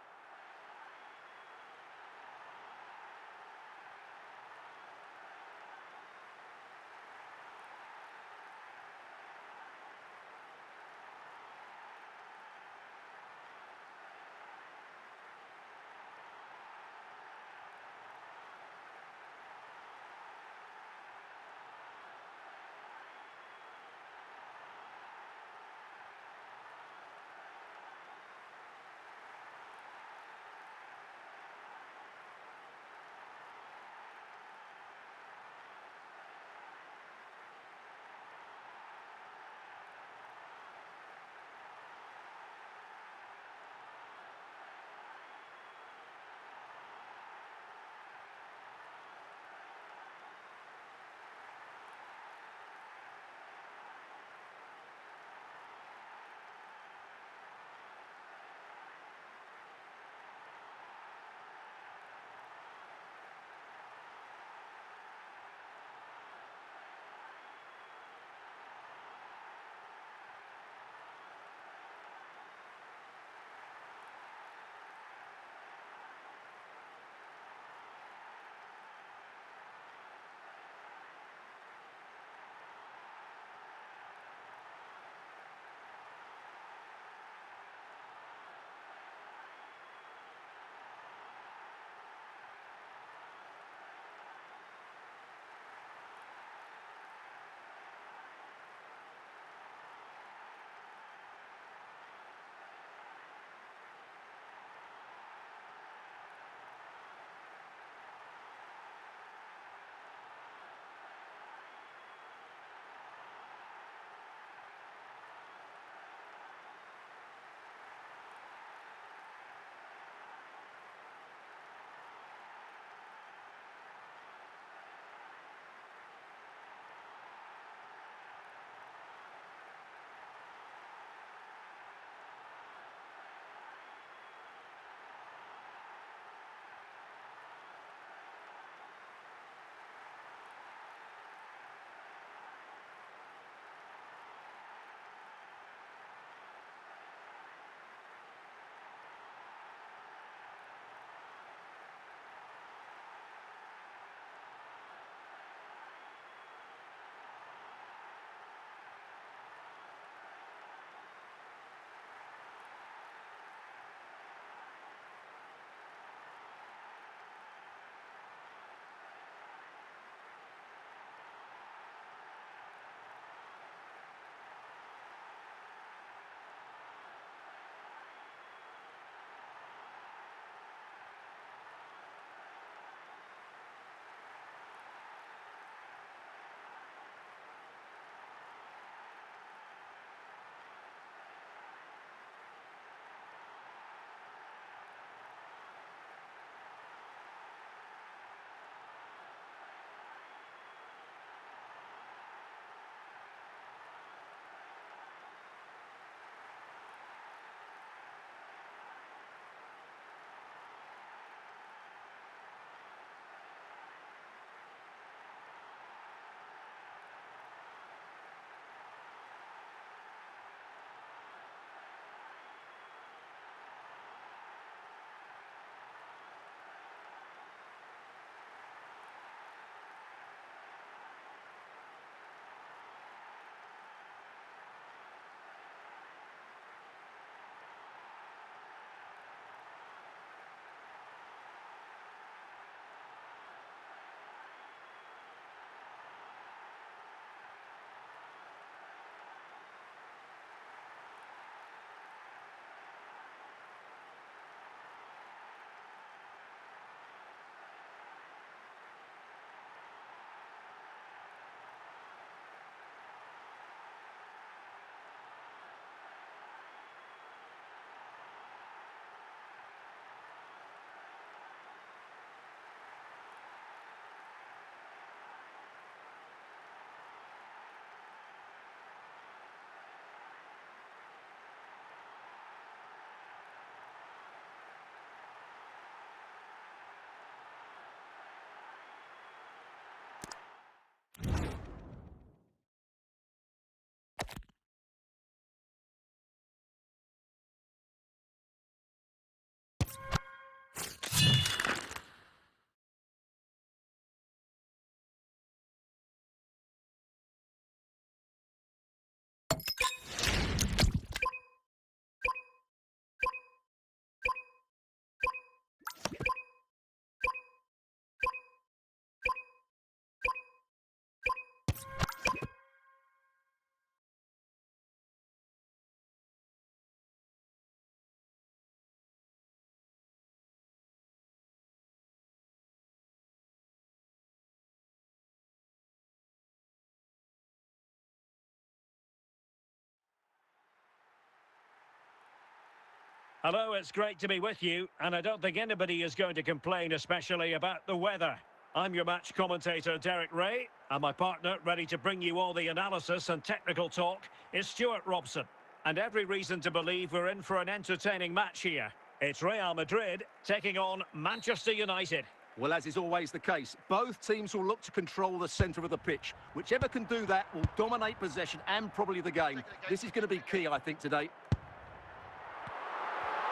Hello, it's great to be with you, and I don't think anybody is going to complain, especially about the weather. I'm your match commentator, Derek Ray, and my partner, ready to bring you all the analysis and technical talk, is Stuart Robson. And every reason to believe we're in for an entertaining match here. It's Real Madrid taking on Manchester United. Well, as is always the case, both teams will look to control the centre of the pitch. Whichever can do that will dominate possession and probably the game. This is going to be key, I think, today.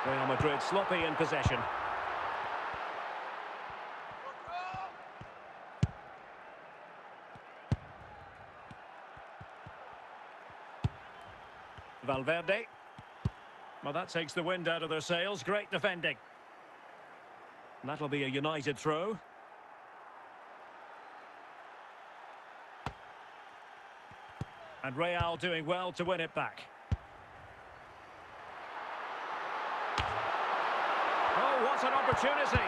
Real Madrid sloppy in possession. Valverde. Well, that takes the wind out of their sails. Great defending. And that'll be a United throw. And Real doing well to win it back. Oh, what an opportunity!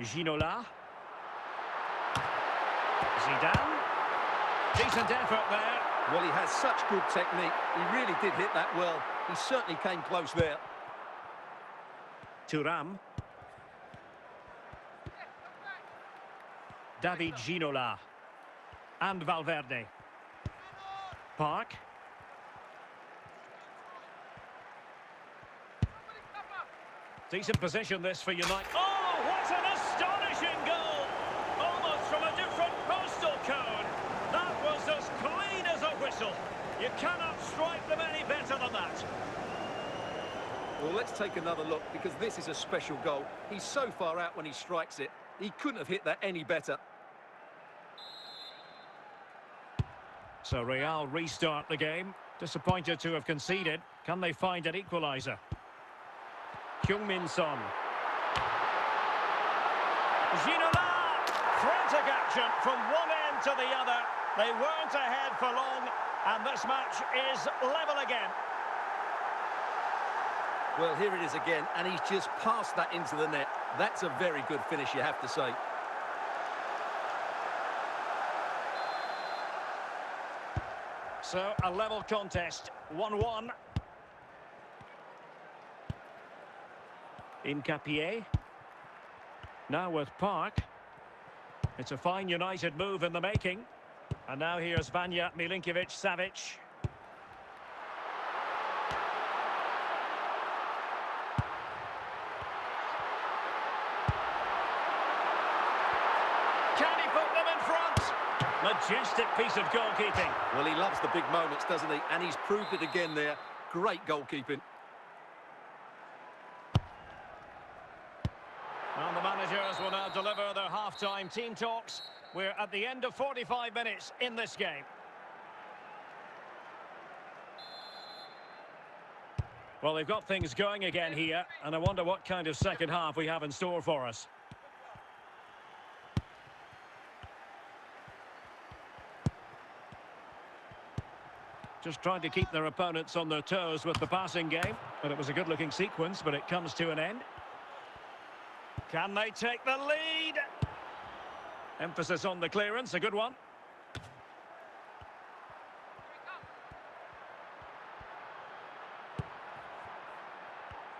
Ginola. Zidane. Decent effort there. Well, he has such good technique. He really did hit that well. He certainly came close there. Thuram. David Ginola. And Valverde. Park. Decent position this for United. Oh, what an astonishing goal! Almost from a different postal code. That was as clean as a whistle. You cannot strike them any better than that. Well, let's take another look, because this is a special goal. He's so far out when he strikes it. He couldn't have hit that any better. So Real restart the game. Disappointed to have conceded. Can they find an equaliser? Heung-min Son. Ginola! Frantic action from one end to the other. They weren't ahead for long, and this match is level again. Well, here it is again, and he's just passed that into the net. That's a very good finish, you have to say. So, a level contest, 1-1. Incapié. Now with Park. It's a fine United move in the making. And now here's Vanja Milinkovic-Savic. Can he put them in front? Majestic piece of goalkeeping. Well, he loves the big moments, doesn't he? And he's proved it again there. Great goalkeeping. And the managers will now deliver their half-time team talks. We're at the end of 45 minutes in this game. Well, they've got things going again here, and I wonder what kind of second half we have in store for us. Just trying to keep their opponents on their toes with the passing game. But it was a good-looking sequence, but it comes to an end. Can they take the lead? Emphasis on the clearance, a good one.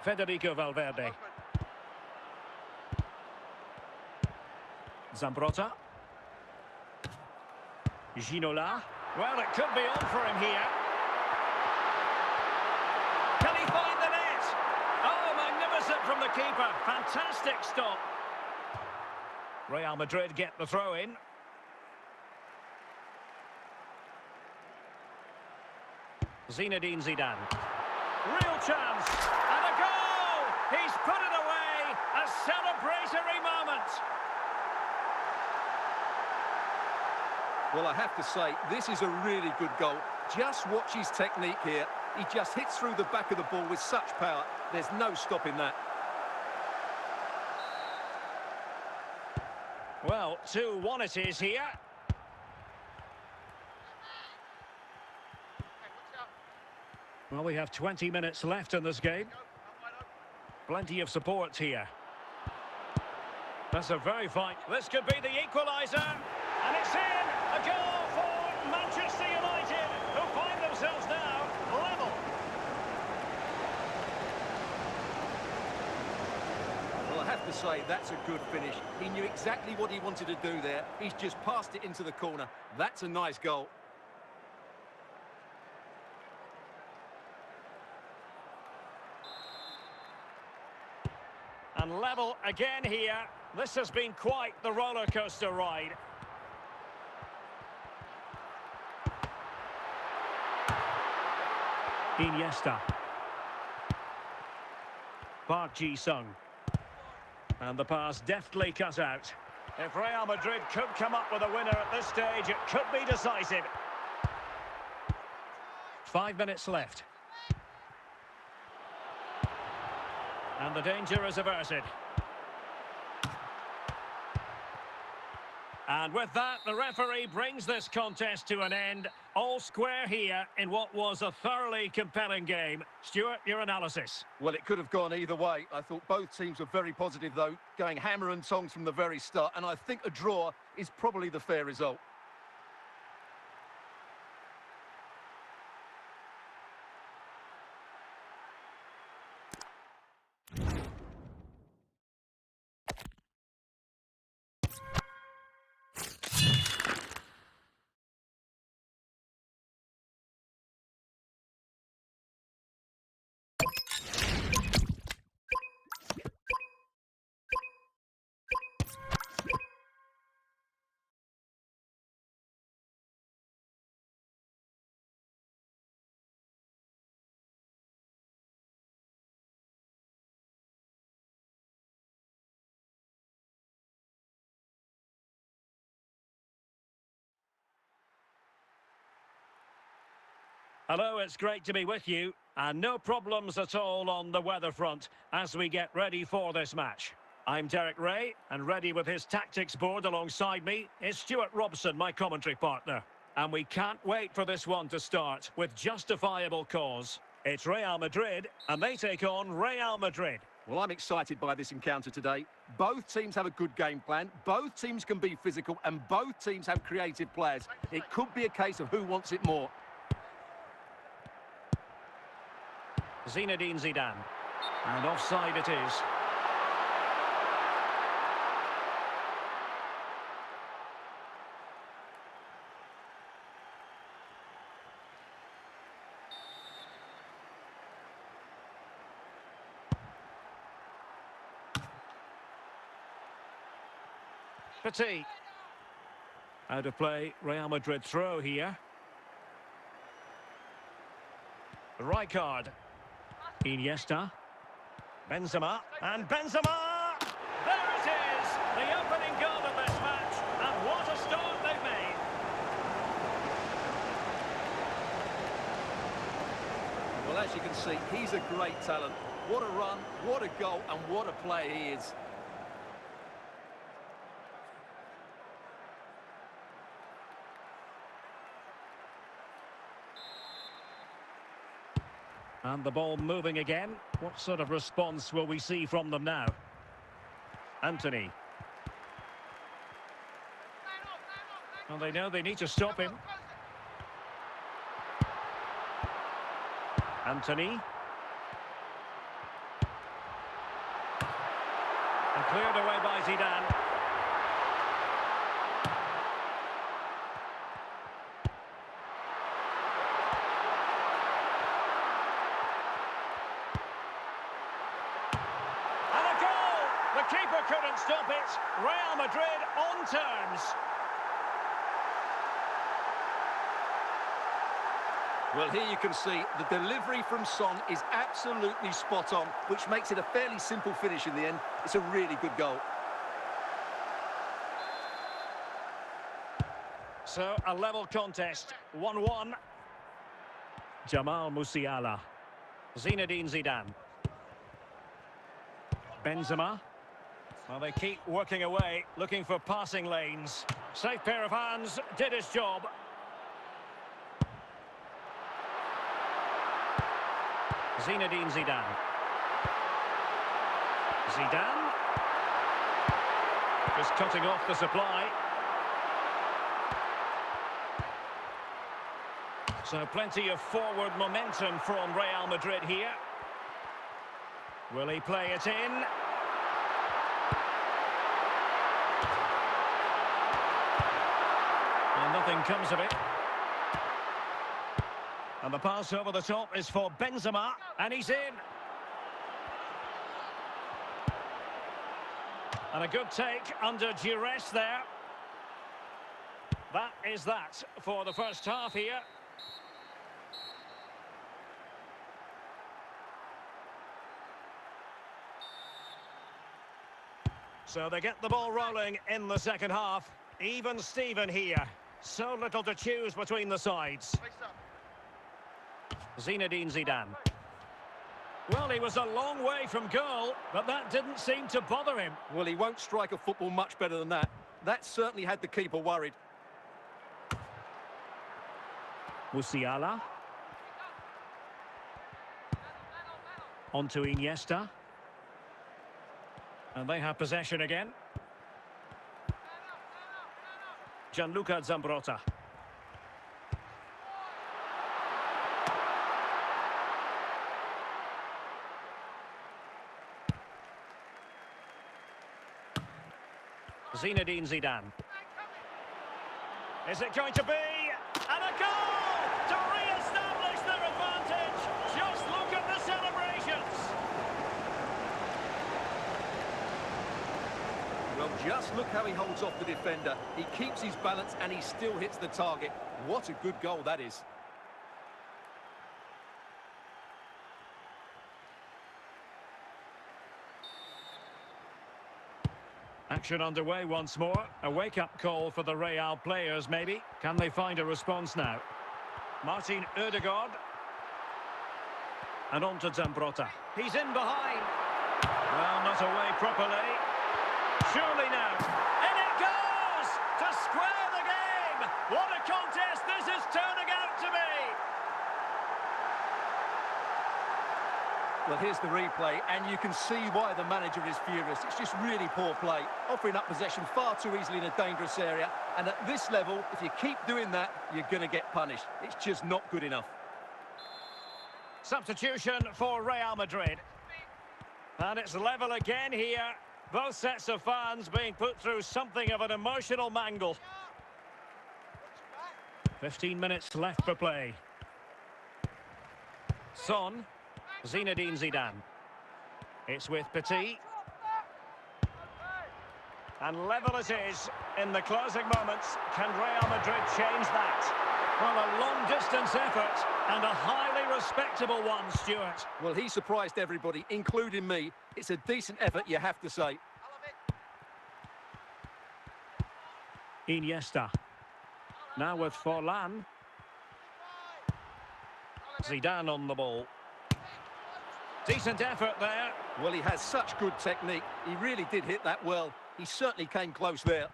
Federico Valverde. Zambrotta. Ginola. Well, it could be on for him here. Can he find the net? Oh, magnificent from the keeper. Fantastic stop. Real Madrid get the throw in. Zinedine Zidane. Real chance. And a goal! He's put it away. A celebratory moment. Well, I have to say, this is a really good goal. Just watch his technique here. He just hits through the back of the ball with such power. There's no stopping that. Well, 2-1 it is here. Well, we have 20 minutes left in this game. Plenty of support here. That's a very fine... This could be the equaliser. And it's in! A goal for to say that's a good finish. He knew exactly what he wanted to do there. He's just passed it into the corner. That's a nice goal. And level again here. This has been quite the roller coaster ride. Iniesta. Park Ji-sung. And the pass deftly cut out. If Real Madrid could come up with a winner at this stage, it could be decisive. 5 minutes left. And the danger is averted. And with that, the referee brings this contest to an end. All square here in what was a thoroughly compelling game. Stuart, your analysis? Well, it could have gone either way. I thought both teams were very positive, though, going hammer and tongs from the very start. And I think a draw is probably the fair result. Hello, it's great to be with you. And no problems at all on the weather front as we get ready for this match. I'm Derek Ray, and ready with his tactics board alongside me is Stuart Robson, my commentary partner. And we can't wait for this one to start with justifiable cause. It's Real Madrid, and they take on Real Madrid. Well, I'm excited by this encounter today. Both teams have a good game plan, both teams can be physical, and both teams have creative players. It could be a case of who wants it more. Zinedine Zidane. And offside it is. Petit. Out of play, Real Madrid throw here. Rijkaard. Iniesta. Benzema. And Benzema! There it is! The opening goal of this match. And what a start they've made. Well, as you can see, he's a great talent. What a run, what a goal, and what a player he is. And the ball moving again. What sort of response will we see from them now? Anthony. Well, they know they need to stop him. Anthony. And cleared away by Zidane. The keeper couldn't stop it. Real Madrid on terms. Well, here you can see the delivery from Son is absolutely spot on, which makes it a fairly simple finish in the end. It's a really good goal. So, a level contest, 1-1. Jamal Musiala. Zinedine Zidane. Benzema. Well, they keep working away, looking for passing lanes. Safe pair of hands, did his job. Zinedine Zidane. Zidane. Just cutting off the supply. So plenty of forward momentum from Real Madrid here. Will he play it in? nothing comes of it. And the pass over the top is for Benzema, and he's in. And a good take under duress there. That is that for the first half here. So they get the ball rolling in the second half. Even Steven here. So little to choose between the sides. Zinedine Zidane. Well, he was a long way from goal, but that didn't seem to bother him. Well, he won't strike a football much better than that. That certainly had the keeper worried. Musiala. On to Iniesta. And they have possession again. Gianluca Zambrotta. Zinedine Zidane. Is it going to be? And a goal to re-establish their advantage. Just look at the celebrations. Well, just look how he holds off the defender. He keeps his balance and he still hits the target. What a good goal that is. Action underway once more. A wake-up call for the Real players, maybe. Can they find a response now? Martin Ødegaard. And on to Zambrotta. He's in behind. Well, not away properly. Surely now. In it goes! To square the game! What a contest this is turning out to be! Well, here's the replay, and you can see why the manager is furious. It's just really poor play, offering up possession far too easily in a dangerous area. And at this level, if you keep doing that, you're going to get punished. It's just not good enough. Substitution for Real Madrid. And it's level again here. Both sets of fans being put through something of an emotional mangle. 15 minutes left for play. Son. Zinedine Zidane. It's with Petit. And level it is in the closing moments. Can Real Madrid change that? Well, a long-distance effort and a highly respectable one, Stuart. Well, he surprised everybody, including me. It's a decent effort, you have to say. Iniesta. Now with Forlan. Zidane on the ball. Decent effort there. Well, he has such good technique. He really did hit that well. He certainly came close there.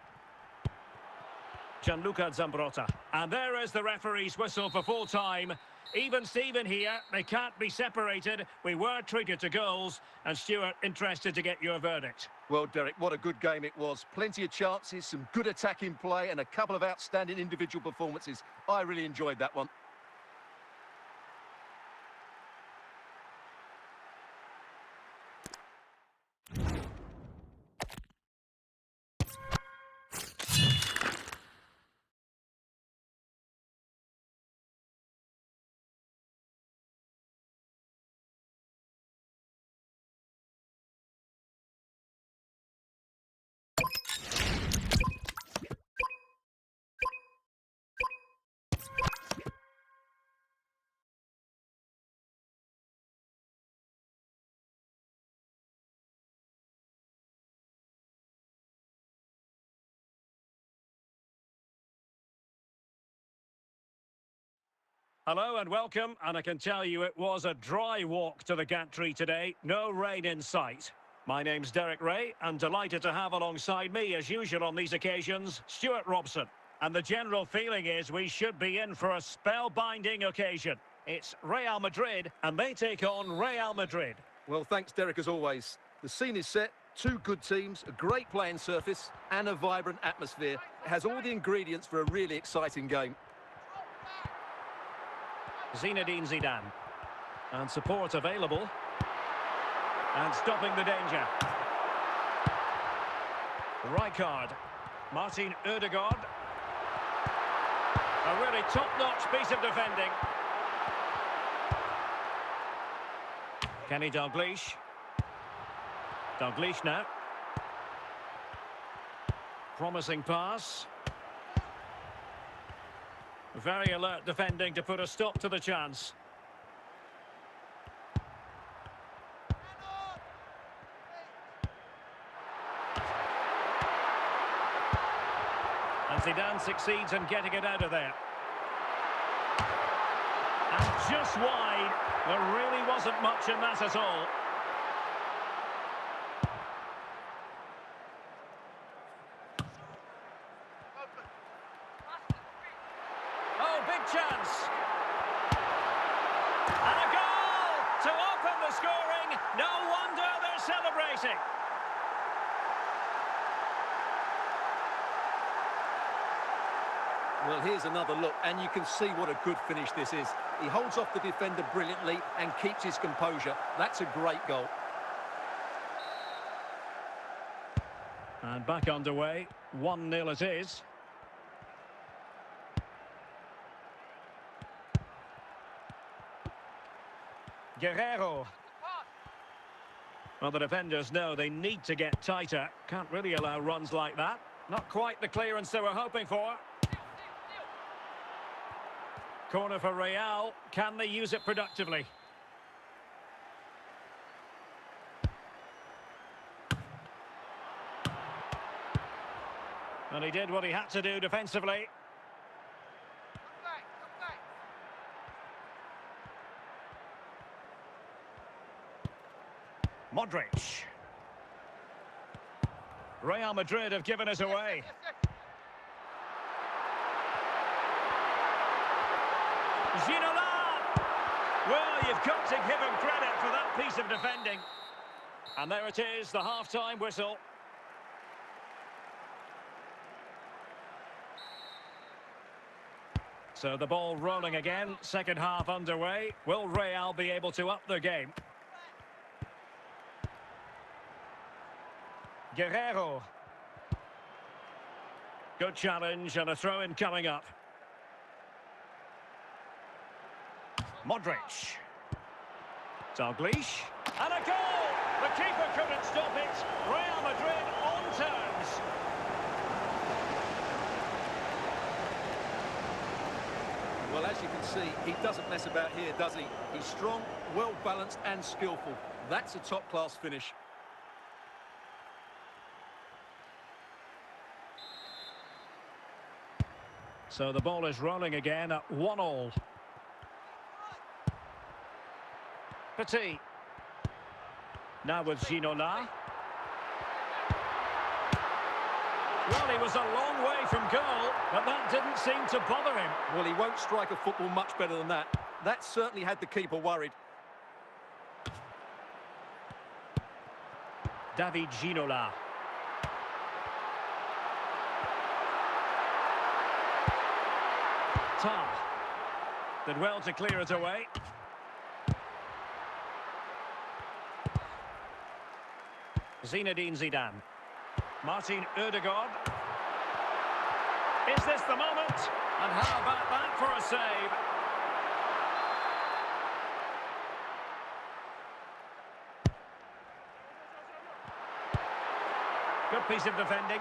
Gianluca Zambrotta. And there is the referee's whistle for full time. Even Steven here, they can't be separated. We were treated to goals. And Stuart, interested to get your verdict. Well, Derek, what a good game it was. Plenty of chances, some good attacking play, and a couple of outstanding individual performances. I really enjoyed that one. Hello and welcome, and I can tell you it was a dry walk to the gantry today. No rain in sight. My name's Derek Ray, and delighted to have alongside me, as usual on these occasions, Stuart Robson. And the general feeling is we should be in for a spellbinding occasion. It's Real Madrid, and they take on Real Madrid. Well, thanks, Derek, as always. The scene is set. Two good teams, a great playing surface, and a vibrant atmosphere. It has all the ingredients for a really exciting game. Zinedine Zidane. And support available. And stopping the danger. Rijkaard. Martin Ødegaard. A really top-notch piece of defending. Kenny Dalglish. Dalglish now. Promising pass. Very alert defending to put a stop to the chance. And Zidane succeeds in getting it out of there. And just wide. There really wasn't much in that at all. Oh, big chance. And a goal to open the scoring. No wonder they're celebrating. Well, here's another look, and you can see what a good finish this is. He holds off the defender brilliantly and keeps his composure. That's a great goal. And back underway. 1-0 it is. Guerrero. Well, the defenders know they need to get tighter. Can't really allow runs like that. Not quite the clearance they were hoping for. Corner for Real. Can they use it productively? And he did what he had to do defensively. Modric. Real Madrid have given us away. Ginola! Well, you've got to give him credit for that piece of defending. And there it is, the half-time whistle. So the ball rolling again, second half underway. Will Real be able to up their game? Guerrero. Good challenge and a throw-in coming up. Modric. Dalglish. And a goal! The keeper couldn't stop it. Real Madrid on terms. Well, as you can see, he doesn't mess about here, does he? He's strong, well-balanced and skillful. That's a top-class finish. So the ball is rolling again at 1-1. Petit. Now with Ginola. Well, he was a long way from goal, but that didn't seem to bother him. Well, he won't strike a football much better than that. That certainly had the keeper worried. David Ginola. Tar. Did well to clear it away. Zinedine Zidane. Martin Ødegaard. Is this the moment? And how about that for a save? Good piece of defending.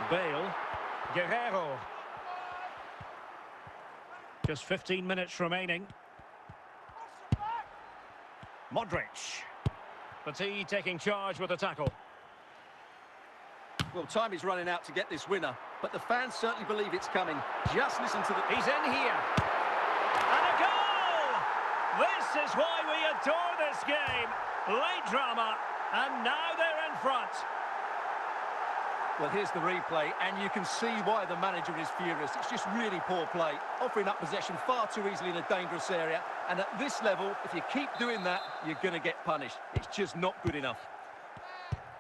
Bale. Guerrero. Just 15 minutes remaining. Modric. Petit taking charge with a tackle. Well, time is running out to get this winner, but the fans certainly believe it's coming. Just listen to the... He's in here. And a goal! This is why we adore this game. Late drama, and now they're in front. Well, here's the replay, and you can see why the manager is furious. It's just really poor play, offering up possession far too easily in a dangerous area. And at this level, if you keep doing that, you're going to get punished. It's just not good enough.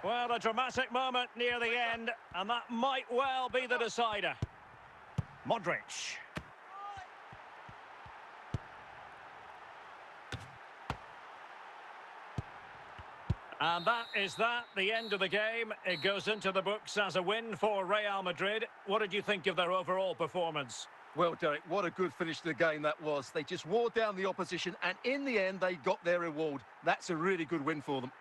Well, a dramatic moment near the end, and that might well be the decider. Modric. And that is that, the end of the game. It goes into the books as a win for Real Madrid. What did you think of their overall performance? Well, Derek, what a good finish to the game that was. They just wore down the opposition, and in the end, they got their reward. That's a really good win for them.